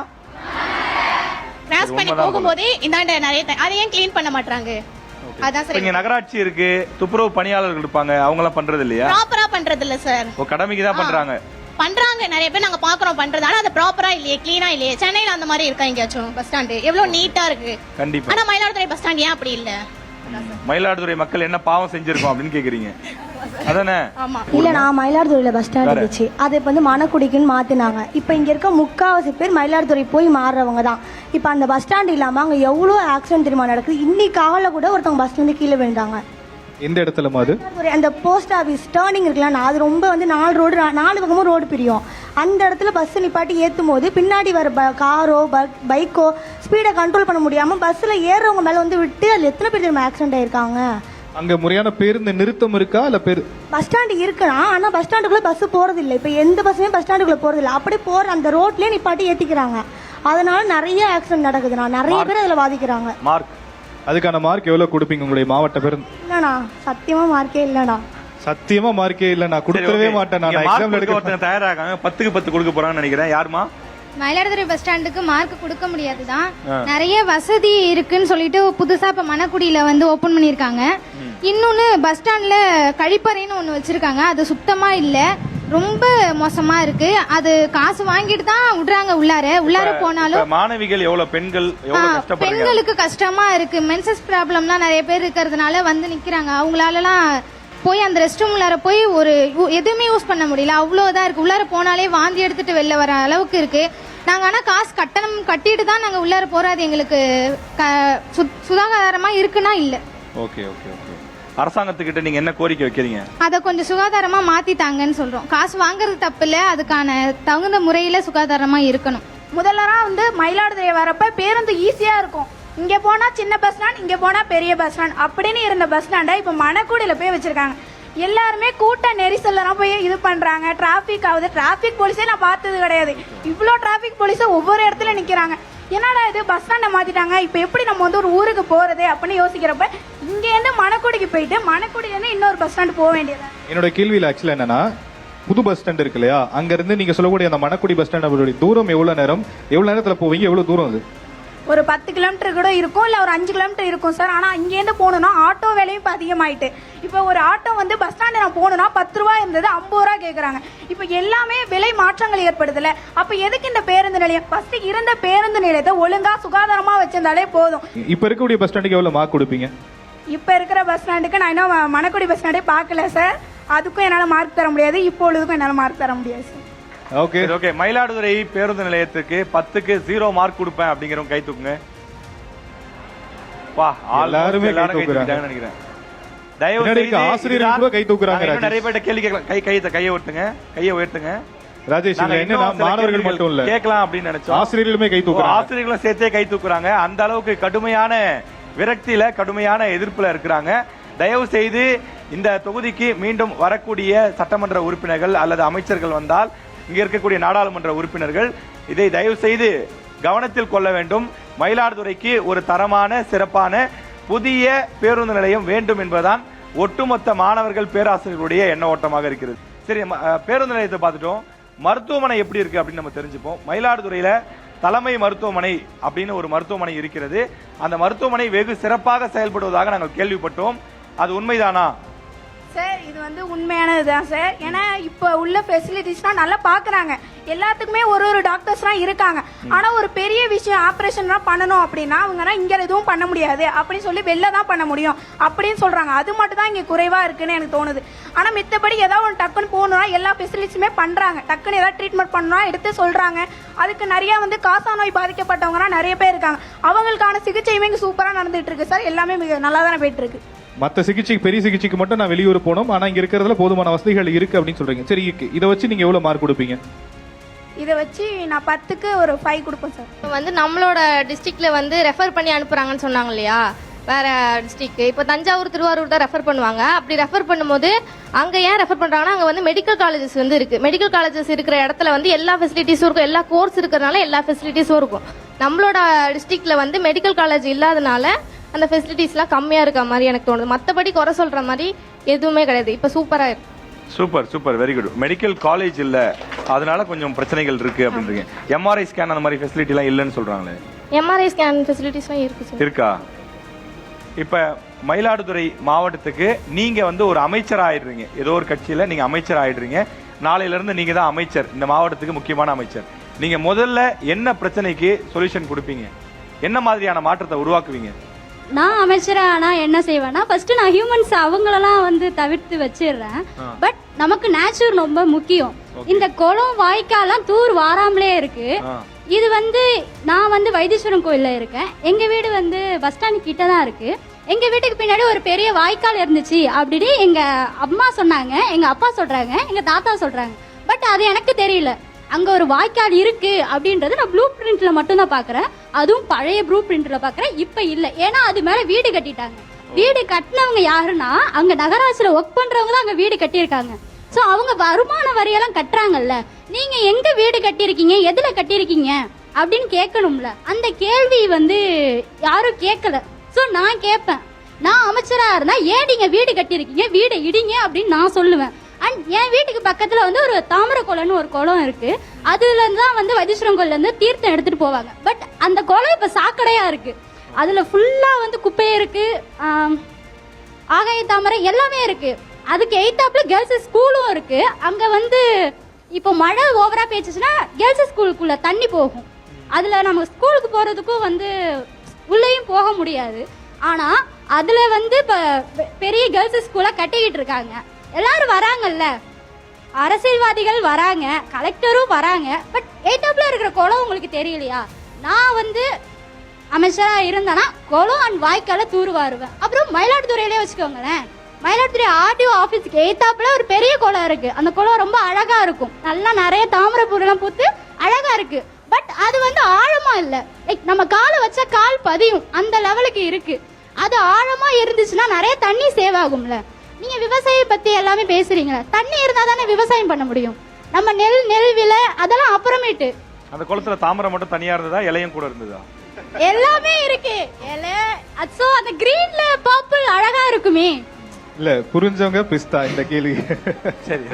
கிராஸ் பண்ணி போகும்போது இந்தாண்ட நிறைய அதை ஏன் கிளீன் பண்ண மாட்டாங்க? அதான் சார் இங்க நகராட்சி இருக்கு, துப்புரவு பணியாளர்கள் இருப்பாங்க, அவங்க எல்லாம் பண்றது இல்லையா? ப்ராப்பரா பண்றது இல்ல சார். கடமைக்கு தான் பண்றாங்க. பண்றாங்க, நிறைய பேர் நாங்க பாக்குறோம் பண்றது, ஆனா அது ப்ராப்பரா இல்லையே, கிளீனா இல்லையே. சென்னையில அந்த மாதிரி இருக்கா எங்கேயாச்சும் பஸ் ஸ்டாண்டு? எவ்வளவு நீட்டா இருக்கு. கண்டிப்பா. ஆனா மயிலாடுதுறை பஸ் ஸ்டாண்ட் ஏன் அப்படி இல்ல? மயிலாடுதுறை மக்கள் என்ன பாவம் செஞ்சிருக்கோம் அப்படின்னு கேக்குறீங்க, அதானே? இல்ல, நான் மயிலாடுதுறையில பஸ் ஸ்டாண்ட் இருந்துச்சு, அதை இப்ப வந்து மணக்குடிக்குன்னு மாத்தினாங்க. இப்ப இங்க இருக்க முக்காவாசி பேர் மயிலாடுதுறை போய் மாறுறவங்க தான். இப்ப அந்த பஸ் ஸ்டாண்ட் இல்லாம அங்க எவ்வளவு ஆக்சிடென்ட் தெரியுமா நடக்குது. இன்னைக்கு காலைல கூட ஒருத்தவங்க பஸ்ல இருந்து கீழே விழுந்தாங்க. எந்த இடத்துல அது? அந்த போஸ்ட் ஆஃபீஸ் டேர்னிங் இருக்குல்ல, அது ரொம்ப வந்து 4 பக்கமும் ரோடு பிரியும். அந்த இடத்துல பஸ் நிப்பாட்டி ஏற்றும் போது பின்னாடி வர காரோ பைக்கோ ஸ்பீடை கண்ட்ரோல் பண்ண முடியாம பஸ்ல ஏறுறவங்க மேல வந்து விட்டு அதுல எத்தனை பேர் தெரியுமா ஆக்சிடென்ட் ஆயிருக்காங்க. அங்க முறையான பேருந்து நிறுத்தம் இருக்கா இல்ல பஸ் ஸ்டாண்ட் இருக்கலாம், ஆனா பஸ் ஸ்டாண்டுக்குள்ள பஸ் போறது இல்லை. இப்ப எந்த பஸ்ஸுமே பஸ் ஸ்டாண்டுக்குள்ள போறது இல்லை, அப்படி போற அந்த ரோட்லயே நிப்பாட்டி ஏத்திக்கிறாங்க. அதனால நிறைய ஆக்சிடென்ட் நடக்குதுண்ணா, நிறைய பேர் அதுல பாதிக்கிறாங்க. மார்க், அதுக்கான மார்க் எவ்வளவு கொடுப்பீங்க உங்களுடைய மாவட்ட பேருந்து? இல்லண்ணா, சத்தியமா மார்க்கே இல்லண்ணா. சத்தியமா மார்க்கே இல்ல, நான் கொடுக்கவே மாட்டேன். நான் எக்ஸாம்ல எடுக்க ஒருத்தங்க தயாராகாங்க, 10க்கு 10 கொடுக்க போறாங்கன்னு நினைக்கிறேன். யாருமா? மயிலாடுதுறை பஸ் ஸ்டாண்டுக்கு மார்க் கொடுக்க முடியாதுதான். நிறைய வசதி இருக்குன்னு சொல்லிட்டு புதுசா இப்ப மணக்குடியில வந்து ஓபன் பண்ணிருக்காங்க. இன்னொன்னு பஸ் ஸ்டாண்ட்ல கழிப்பறைன்னு ஒண்ணு வச்சிருக்காங்க, அது சுத்தமா இல்ல, ரொம்ப மோசமா இருக்கு. அது காசு வாங்கிட்டு தான் விடுறாங்க உள்ளார போனாலும். மாணவிகள் எவ்வளவு, பெண்கள் எவ்வளவு கஷ்டப்படுறாங்க. பெண்களுக்கு கஷ்டமா இருக்கு. மென்சஸ் ப்ராப்ளம்லாம் நிறைய பேர் இருக்கிறதுனால வந்து நிக்கிறாங்க. அவங்களாலலாம் போய் அந்த ரெஸ்ட் ரூம் உள்ளார போய் ஒரு எதுவுமே யூஸ் பண்ண முடியல, அவ்வளோதான் இருக்கு. உள்ளார போனாலே வாந்தி எடுத்துட்டு வெளில வர அளவுக்கு இருக்கு. நாங்கள் ஆனால் காசு கட்டிட்டு தான் நாங்கள் உள்ளார போறது. எங்களுக்கு சுகாதாரமா இருக்குன்னா இல்லை. Okay okay okay. அரசாங்கத்துக்கிட்ட நீங்க என்ன கோரிக்கை வைக்கிறீங்க? அதை கொஞ்சம் சுகாதாரமா மாத்திட்டாங்கன்னு சொல்றோம். காசு வாங்குறது தப்பு இல்லை, அதுக்கான தகுந்த முறையில சுகாதாரமா இருக்கணும். முதல்லலாம் வந்து மயிலாடுதுறை வரப்ப பேருந்து ஈஸியா இருக்கும். இங்க போனா சின்ன பஸ் ஸ்டாண்ட், இங்க போனா பெரிய பஸ் ஸ்டாண்ட் அப்படின்னு இருந்த பஸ் ஸ்டாண்டை இப்ப மணக்குடியில போய் வச்சிருக்காங்க. எல்லாருமே கூட்ட நெரிசல்லாம் போய் இது பண்றாங்க. டிராபிக் ஆகுது. டிராபிக் போலீஸே நான் பார்த்தது கிடையாது. இவ்வளோ டிராபிக் போலீஸை ஒவ்வொரு இடத்துல நிக்கிறாங்க. என்னடா இது, பஸ் ஸ்டாண்டை மாத்திட்டாங்க, இப்ப எப்படி நம்ம வந்து ஒரு ஊருக்கு போறது அப்படின்னு யோசிக்கிறப்ப இங்க இருந்து மணக்குடிக்கு போயிட்டு மணக்குடியில இருந்து இன்னொரு பஸ் ஸ்டாண்ட் போக வேண்டியது. என்னோட கேள்வியில் ஆக்சுவலா என்னன்னா, புது பஸ் ஸ்டாண்ட் இருக்கு இல்லையா, அங்க இருந்து நீங்க சொல்லக்கூடிய அந்த மணக்குடி பஸ் ஸ்டாண்ட் தூரம் எவ்வளவு நேரத்துல போவீங்க? எவ்வளவு தூரம் அது? ஒரு 10 கிலோமீட்டர் கூட இருக்கும், இல்ல ஒரு 5 கிலோமீட்டர் இருக்கும் சார். ஆனா இங்கேருந்து போகணும்னா ஆட்டோ விலையும் இப்போ அதிகமாயிட்டு. இப்போ ஒரு ஆட்டோ வந்து பஸ் ஸ்டாண்டு நான் போகணும்னா 10 ரூபா இருந்தது 50 ரூபா கேட்குறாங்க. இப்போ எல்லாமே விலை மாற்றங்கள் ஏற்படுதுல. அப்போ எதுக்கு இந்த பேருந்து நிலையம்? ஃபர்ஸ்ட் இருந்த பேருந்து நிலையத்தை ஒழுங்கா சுகாதாரமா வச்சிருந்தாலே போதும். இப்போ இருக்கக்கூடிய பஸ் ஸ்டாண்டுக்கு எவ்வளவு மார்க் கொடுப்பீங்க? இப்போ இருக்கிற பஸ் ஸ்டாண்டுக்கு நான் இன்னும் மணக்குடி பஸ் ஸ்டாண்டே பார்க்கல சார். அதுக்கும் என்னால் மார்க் தர முடியாது, இப்பொழுதுக்கும் என்னால் மார்க் தர முடியாது சார். Okay okay. மயிலாடுதுறை பேருந்து நிலையத்துக்கு 10க்கு 0 மார்க் கொடுப்பேன் அப்படிங்கிறவங்க கை தூக்குங்க. வா, எல்லாரும் கை தூக்குறாங்கன்னு நினைக்கிறேன். தயவு செய்து ஆசிரியர்கள் கூட கை தூக்குறாங்க. நிறைய பேர் கேள்வி கேட்கலாம். கையை உயர்த்துங்க. ராஜேஷ், என்னன்னா மாணவர்கள் மட்டும் இல்ல, கேட்கலாம் அப்படின்னு நினைச்சோம். ஆசிரியர்களுமே கை தூக்குறாங்க. ஆசிரியர்களும் சேர்த்தே கை தூக்குறாங்க. அந்த அளவுக்கு கடுமையான விரக்தியில, கடுமையான எதிர்ப்புல இருக்கிறாங்க. தயவு செய்து இந்த தொகுதிக்கு மீண்டும் வரக்கூடிய சட்டமன்ற உறுப்பினர்கள் அல்லது அமைச்சர்கள் வந்தால், இங்க இருக்கக்கூடிய நாடாளுமன்ற உறுப்பினர்கள் இதை தயவு செய்து கவனத்தில் கொள்ள வேண்டும். மயிலாடுதுறைக்கு ஒரு தரமான, சிறப்பான புதிய பேருந்து நிலையம் வேண்டும் என்பதுதான் ஒட்டுமொத்த மாணவர்கள், பேராசிரியர்களுடைய எண்ண ஓட்டமாக இருக்கிறது. சரி, பேருந்து நிலையத்தை பார்த்துட்டோம். மருத்துவமனை எப்படி இருக்கு அப்படின்னு நம்ம தெரிஞ்சுப்போம். மயிலாடுதுறையில தலைமை மருத்துவமனை அப்படின்னு ஒரு மருத்துவமனை இருக்கிறது. அந்த மருத்துவமனை வெகு சிறப்பாக செயல்படுவதாக நாங்கள் கேள்விப்பட்டோம். அது உண்மைதானா? சார், இது வந்து உண்மையானது தான் சார். ஏன்னா இப்போ உள்ள ஃபெசிலிட்டிஸ்லாம் நல்லா பார்க்குறாங்க. எல்லாத்துக்குமே ஒரு டாக்டர்ஸ்லாம் இருக்காங்க. ஆனால் ஒரு பெரிய விஷயம் ஆப்ரேஷன்லாம் பண்ணணும் அப்படின்னா அவங்கன்னா இங்கே எதுவும் பண்ண முடியாது அப்படின்னு சொல்லி வெளில தான் பண்ண முடியும் அப்படின்னு சொல்கிறாங்க. அது மட்டும் தான் இங்கே குறைவாக இருக்குன்னு எனக்கு தோணுது. ஆனால் மித்தபடி ஏதாவது ஒன்று டக்குன்னு போகணுன்னா எல்லா ஃபெசிலிட்டிஸுமே பண்ணுறாங்க. டக்குன்னு ஏதாவது ட்ரீட்மெண்ட் பண்ணணும்னா எடுத்து சொல்கிறாங்க. அதுக்கு நிறையா வந்து காசா நோய் பாதிக்கப்பட்டவங்கலாம் நிறைய பேர் இருக்காங்க. அவங்களுக்கான சிகிச்சையுமே இங்கே சூப்பராக நடந்துட்டு இருக்கு சார். எல்லாமே மிக நல்லா தானே போயிட்டு இருக்கு. மற்ற சிகிச்சைக்கு, பெரிய சிகிச்சைக்கு மட்டும் நான் வெளியூர் போனோம், ஆனா இங்க இருக்கிறதுல போதுமான வசதிகள் இருக்கு அப்படின்னு சொல்றீங்க. சரி, இதை வச்சு நீங்க எவ்வளவு மார்க் கொடுப்பீங்க? இதை வச்சு நான் 10க்கு ஒரு 5 கொடுப்பேன் சார். இப்போ வந்து நம்மளோட டிஸ்ட்ரிக்ட்ல வந்து ரெஃபர் பண்ணி அனுப்புறாங்கன்னு சொன்னாங்க இல்லையா, வேற டிஸ்ட்ரிக்ட். இப்போ தஞ்சாவூர், திருவாரூர் தான் ரெஃபர் பண்ணுவாங்க. அப்படி ரெஃபர் பண்ணும்போது அங்கே ஏன் ரெஃபர் பண்ணுறாங்கன்னா, அங்கே வந்து மெடிக்கல் காலேஜஸ் வந்து இருக்குது. மெடிக்கல் காலேஜஸ் இருக்கிற இடத்துல வந்து எல்லா ஃபெசிலிட்டிஸும் இருக்கும். எல்லா கோர்ஸ் இருக்கிறதுனால எல்லா ஃபெசிலிட்டிஸும் இருக்கும். நம்மளோட டிஸ்ட்ரிக்டில் வந்து மெடிக்கல் காலேஜ் இல்லாதனால அந்த ஃபெசிலிட்டிஸ்லாம் கம்மியாக இருக்க மாதிரி எனக்கு தோணுது. மற்றபடி குறை சொல்கிற மாதிரி எதுவுமே கிடையாது. இப்போ சூப்பராக இருக்கு. Super super, very good. Medical college இல்ல, அதனால கொஞ்சம் பிரச்சனைகள் இருக்கு அப்படின்றீங்க. எம்ஆர்ஐ ஸ்கேன் அந்த மாதிரி ஃபெசிலிட்டி எல்லாம் இல்லைன்னு சொல்றாங்களே. எம்ஆர்ஐ ஸ்கேன் ஃபெசிலிட்டிஸ்லாம் இருக்கு சார். இருக்கா? இப்ப மயிலாடுதுறை மாவட்டத்துக்கு நீங்க வந்து ஒரு அமைச்சர் ஆயிடுறீங்க. ஏதோ ஒரு கட்சியில நீங்க அமைச்சர் ஆயிடுறீங்க. நாளையில இருந்து நீங்க தான் அமைச்சர், இந்த மாவட்டத்துக்கு முக்கியமான அமைச்சர். நீங்க முதல்ல என்ன பிரச்சனைக்கு சொல்யூஷன் கொடுப்பீங்க? என்ன மாதிரியான மாற்றத்தை உருவாக்குவீங்க? நான் அமைச்சரா ஆனா என்ன செய்வேன்னா, ஃபர்ஸ்ட் நான் ஹியூமன்ஸ் அவங்களெல்லாம் வந்து தவிர்த்து வச்சிடுறேன். பட் நமக்கு நேச்சர் ரொம்ப முக்கியம். இந்த குளம் வாய்க்காலாம் தூர் வாராமலே இருக்கு. இது வந்து நான் வந்து வைத்தீஸ்வரன் கோயில்ல இருக்கேன். எங்க வீடு வந்து பஸ் ஸ்டாண்ட் கிட்ட தான் இருக்கு. எங்க வீட்டுக்கு பின்னாடி ஒரு பெரிய வாய்க்கால் இருந்துச்சு அப்படின்னு எங்க அம்மா சொன்னாங்க, எங்க அப்பா சொல்றாங்க, எங்க தாத்தா சொல்றாங்க. பட் அது எனக்கு தெரியல. அங்க ஒரு வாய்க்கால் இருக்கு அப்படின்றது நான் ப்ளூ பிரிண்ட்ல மட்டும் தான் பாக்குறேன். அதுவும் பழைய ப்ளூ பிரிண்ட்ல பாக்குறேன். இப்ப இல்ல, ஏன்னா அது மேல வீடு கட்டிட்டாங்க. வீடு கட்டினவங்க யாருன்னா அங்க நகராட்சியில ஒர்க் பண்றவங்க தான் அங்க வீடு கட்டியிருக்காங்க. ஸோ அவங்க வருமான வரியெல்லாம் கட்டுறாங்கல்ல. நீங்க எங்க வீடு கட்டியிருக்கீங்க, எதுல கட்டியிருக்கீங்க அப்படின்னு கேட்கணும்ல. அந்த கேள்வி வந்து யாரும் கேட்கல. ஸோ நான் கேட்பேன், நான் அமைச்சரா இருந்தா ஏன் நீங்க வீடு கட்டியிருக்கீங்க, வீடை இடிங்க அப்படின்னு நான் சொல்லுவேன். அண்ட் என் வீட்டுக்கு பக்கத்துல வந்து ஒரு தாமரை குளம்னு ஒரு குளம் இருக்கு. அதுல இருந்து தான் வந்து வைத்தீஸ்வரன் கோயில்ல இருந்து தீர்த்தம் எடுத்துட்டு போவாங்க. பட் அந்த குளம் இப்ப சாக்கடையா இருக்கு. அதுல ஃபுல்லா வந்து குப்பை இருக்கு, ஆகாய தாமரை எல்லாமே இருக்கு. அதுக்கு எய்த்தாப்புல கேர்ள்ஸ் ஸ்கூலும் இருக்கு. அங்க வந்து இப்போ மழை ஓவரா பேச்சுச்சுன்னா கேர்ள்ஸ் ஸ்கூலுக்குள்ள தண்ணி போகும். அதுல நம்ம ஸ்கூலுக்கு போறதுக்கும் வந்து உள்ளேயும் போக முடியாது. ஆனா அதுல வந்து இப்ப பெரிய கேர்ள்ஸ் ஸ்கூலா கட்டிக்கிட்டு இருக்காங்க. எல்லாரும் வராங்கல்ல, அரசியல்வாதிகள் வராங்க, கலெக்டரும் வராங்க. பட் எய்த்தாப்புல இருக்கிற குளம் உங்களுக்கு தெரியலையா? நான் வந்து அமைச்சரா இருந்தேன்னா குளம் அண்ட் வாய்க்கால தூர்வாருவேன். அப்புறம் மயிலாடுதுறையிலே வச்சுக்கோங்களேன், மயிலாடுதுறை ஆர்டிஓ ஆஃபீஸ்க்கு எய்த்தாப்புல ஒரு பெரிய குளம் இருக்கு. அந்த குளம் ரொம்ப அழகா இருக்கும், நல்லா நிறைய தாமரை பூரெல்லாம் பூத்து அழகா இருக்கு. பட் அது வந்து ஆழமா இல்ல. லைக் நம்ம காலை வச்சா கால் பதியும் அந்த லெவலுக்கு இருக்கு. அது ஆழமா இருந்துச்சுன்னா நிறைய தண்ணி சேவ் ஆகும்ல. நீங்க விவசாயம் பத்தி எல்லாமே பேசுறீங்களா? தண்ணி இருந்தா தானே விவசாயம் பண்ண முடியும். நம்ம நெல் விலை அதெல்லாம் அப்புறமேட்டு. அந்த குளத்துல தாமரை மட்டும் தனியா இருந்ததா, இலையும் கூட இருந்ததா? எல்லாமே இருக்கு. சோ அந்த கிரீன்ல பர்பிள் அழகா இருக்குமே. இல்ல புரிஞ்சவங்க பிஸ்தா இந்த கேள்வி. சரி,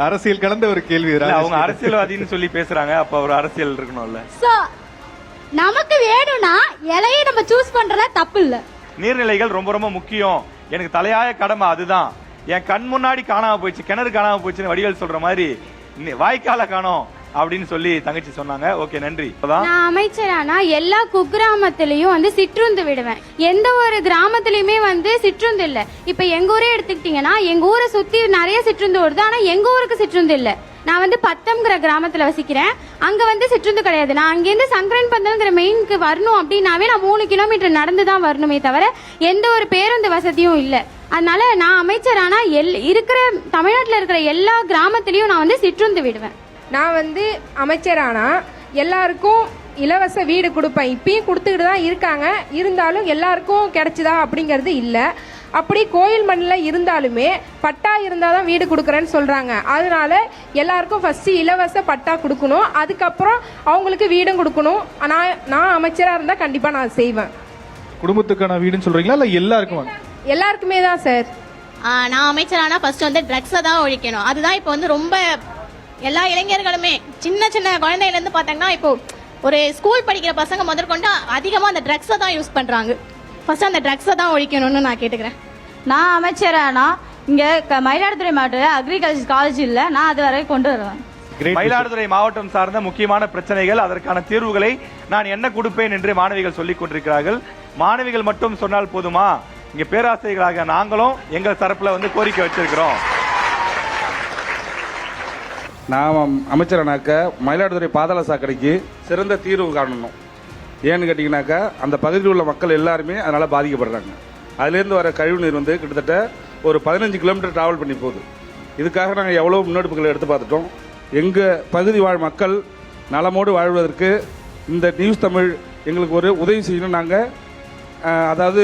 அரசியல் கலந்த ஒரு கேள்வி. அவங்க அரசியல்வாதின்னு சொல்லி பேசுறாங்க, அப்ப ஒரு அரசியல் இருக்கணும்ல. சோ நமக்கு வேணும்னா இலையை நம்ம சூஸ் பண்றதா தப்பு இல்ல. நீர்நிலைகள் ரொம்ப ரொம்ப முக்கியம். எனக்கு தலையாய கடமை அதுதான். என் கண் முன்னாடி காணாம போயிடுச்சு, கிணறு காணாம போயிடுச்சுன்னு வடிவேல் சொல்ற மாதிரி வாய்க்கால காணோம் அப்படின்னு சொல்லி தங்கச்சி சொன்னாங்க. ஓகே, நன்றி. நான் அமைச்சரானா எல்லா குக்கிராமத்திலையும் வந்து சிற்றுந்து விடுவேன். எந்த ஒரு கிராமத்திலயுமே வந்து சிற்றுந்து இல்ல. இப்ப எங்க ஊரே எடுத்துக்கிட்டீங்கன்னா எங்க ஊரை சுத்தி நிறைய சிற்றுந்து வருது, ஆனா எங்க ஊருக்கு சிற்றுந்து இல்ல. நான் வந்து பத்தம்ங்கிற கிராமத்துல வசிக்கிறேன். அங்க வந்து சிற்றுந்து கிடையாது. நான் அங்கேருந்து சங்கரன் பந்தல்ங்கிற மெயினுக்கு வரணும் அப்படின்னாவே நான் 3 கிலோமீட்டர் நடந்து தான் வரணுமே தவிர எந்த ஒரு பேருந்து வசதியும் இல்லை. அதனால நான் அமைச்சரானா இருக்கிற தமிழ்நாட்டில் இருக்கிற எல்லா கிராமத்திலையும் நான் வந்து சிற்றுந்து விடுவேன். நான் வந்து அமைச்சரானா எல்லாருக்கும் இலவச வீடு கொடுப்பேன். இப்பயும் கொடுத்துக்கிட்டு தான் இருக்காங்க. இருந்தாலும் எல்லாருக்கும் கிடைச்சிதா அப்படிங்கிறது இல்லை. அப்படி கோயில் மண்ணில் இருந்தாலுமே பட்டா இருந்தால் தான் வீடு கொடுக்குறேன்னு சொல்கிறாங்க. அதனால எல்லாருக்கும் ஃபஸ்ட்டு இலவச பட்டா கொடுக்கணும், அதுக்கப்புறம் அவங்களுக்கு வீடும் கொடுக்கணும். நான் அமைச்சராக இருந்தால் கண்டிப்பாக நான் செய்வேன். குடும்பத்துக்கான வீடுன்னு சொல்கிறீங்களா இல்லை எல்லாருக்கும்? எல்லாருக்குமே தான் சார். நான் அமைச்சரானா ஃபர்ஸ்ட் வந்து ட்ரக்ஸை தான் ஒழிக்கணும். அதுதான் இப்போ வந்து ரொம்ப எல்லா இளைஞர்களுமே சின்ன சின்ன குழந்தையிலேருந்து பார்த்தாங்கன்னா இப்போ ஒரு ஸ்கூல் படிக்கிற பசங்க முதற்கொண்டு அதிகமாக அந்த ட்ரக்ஸை தான் யூஸ் பண்ணுறாங்க. ஃபர்ஸ்ட் அந்த ட்ரக்ஸை தான் ஒழிக்கணும்னு நான் கேட்டுக்கிறேன். நான் அமைச்சரானா இங்கே மயிலாடுதுறை மாவட்ட அக்ரிகல்ச்சர் காலேஜ் இல்லை, நான் அது வரை கொண்டு வருவேன். மயிலாடுதுறை மாவட்டம் சார்ந்த முக்கியமான பிரச்சனைகள், அதற்கான தீர்வுகளை நான் என்ன கொடுப்பேன் என்று மாணவிகள் சொல்லிக் கொண்டிருக்கிறார்கள். மாணவிகள் மட்டும் சொன்னால் போதுமா? இங்க பேராசிரியர்களாக நாங்களும் எங்கள் தரப்புல வந்து கோரிக்கை வச்சிருக்கிறோம். நான் அமைச்சரானாக்க மயிலாடுதுறை பாதாள சாக்கடைக்கு சிறந்த தீர்வு காணணும். ஏன்னு கேட்டிங்கனாக்கா அந்த பகுதியில் உள்ள மக்கள் எல்லாருமே அதனால் பாதிக்கப்படுறாங்க. அதுலேருந்து வர கழிவு நீர் வந்து கிட்டத்தட்ட ஒரு 15 கிலோமீட்டர் ட்ராவல் பண்ணி போகுது. இதுக்காக நாங்கள் எவ்வளோ முன்னெடுப்புகளை எடுத்து பார்த்துட்டோம். எங்கள் பகுதி வாழ் மக்கள் நலமோடு வாழ்வதற்கு இந்த நியூஸ் தமிழ் எங்களுக்கு ஒரு உதவி செய்யணும். நாங்கள் அதாவது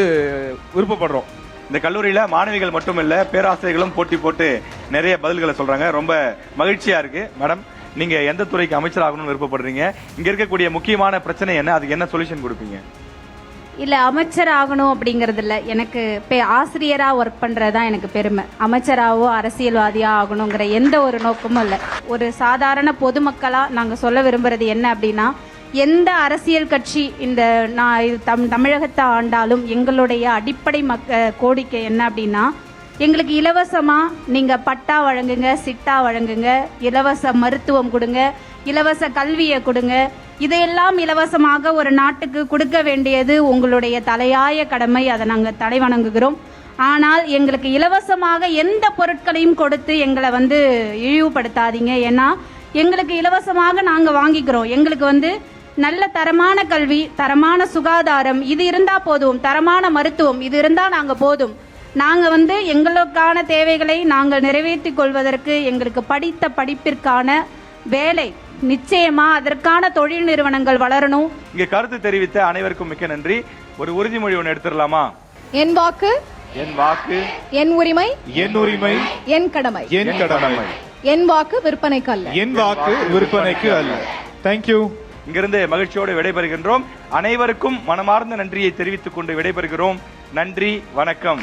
விருப்பப்படுறோம். இந்த கல்லூரியில் மாணவிகள் மட்டும் இல்லை, பேராசிரியர்களும் போட்டி போட்டு நிறைய பதில்களை சொல்கிறாங்க. ரொம்ப மகிழ்ச்சியாக இருக்குது. மேடம், நீங்கள் எந்த துறைக்கு அமைச்சராகணும்னு விருப்பப்படுறீங்க? இங்கே இருக்கக்கூடிய முக்கியமான பிரச்சனை என்ன, அதுக்கு என்ன சொல்யூஷன் கொடுப்பீங்க? இல்லை, அமைச்சர் ஆகணும் அப்படிங்கிறது இல்லை, எனக்கு ஆசிரியராக ஒர்க் பண்ணுறது தான் எனக்கு பெருமை. அமைச்சராகவோ அரசியல்வாதியாக ஆகணுங்கிற எந்த ஒரு நோக்கமும் இல்லை. ஒரு சாதாரண பொதுமக்களாக நாங்கள் சொல்ல விரும்புகிறது என்ன அப்படின்னா, எந்த அரசியல் கட்சி இந்த தமிழகத்தை ஆண்டாலும் எங்களுடைய அடிப்படை கோரிக்கை என்ன அப்படின்னா, எங்களுக்கு இலவசமாக நீங்கள் பட்டா வழங்குங்க, சிட்டா வழங்குங்க, இலவச மருத்துவம் கொடுங்க, இலவச கல்வியை கொடுங்க. இதையெல்லாம் இலவசமாக ஒரு நாட்டுக்கு கொடுக்க வேண்டியது உங்களுடைய தலையாய கடமை. அதை நாங்கள் தலை வணங்குகிறோம். ஆனால் எங்களுக்கு இலவசமாக எந்த பொருட்களையும் கொடுத்து எங்களை இழிவுபடுத்தாதீங்க. ஏன்னா எங்களுக்கு இலவசமாக நாங்கள் வாங்கிக்கிறோம். எங்களுக்கு நல்ல தரமான கல்வி, தரமான சுகாதாரம் இது இருந்தால் போதும், தரமான மருத்துவம் இது இருந்தால் நாங்கள் போதும். நாங்கள் எங்களுக்கான தேவைகளை நாங்கள் நிறைவேற்றிக் கொள்வதற்கு எங்களுக்கு படித்த படிப்பிற்கான வேலை, நிச்சயமா அதற்கான தொழில் நிறுவனங்கள் வளரணும். இங்க கருத்து தெரிவித்த அனைவருக்கும் மிக்க நன்றி. ஒரு உறுதிமொழி ஒன்று எடுத்துடலாமா? என் வாக்கு, என் வாக்கு, என் உரிமை, என் உரிமை, என் கடமை, என் கடமை. என் வாக்கு விற்பனைக்கு அல்ல, என் வாக்கு விற்பனைக்கு அல்ல. தேங்க்யூ. இங்கிருந்து மகிழ்ச்சியோடு விடைபெறுகின்றோம். அனைவருக்கும் மனமார்ந்த நன்றியை தெரிவித்துக் கொண்டு விடைபெறுகிறோம். நன்றி, வணக்கம்.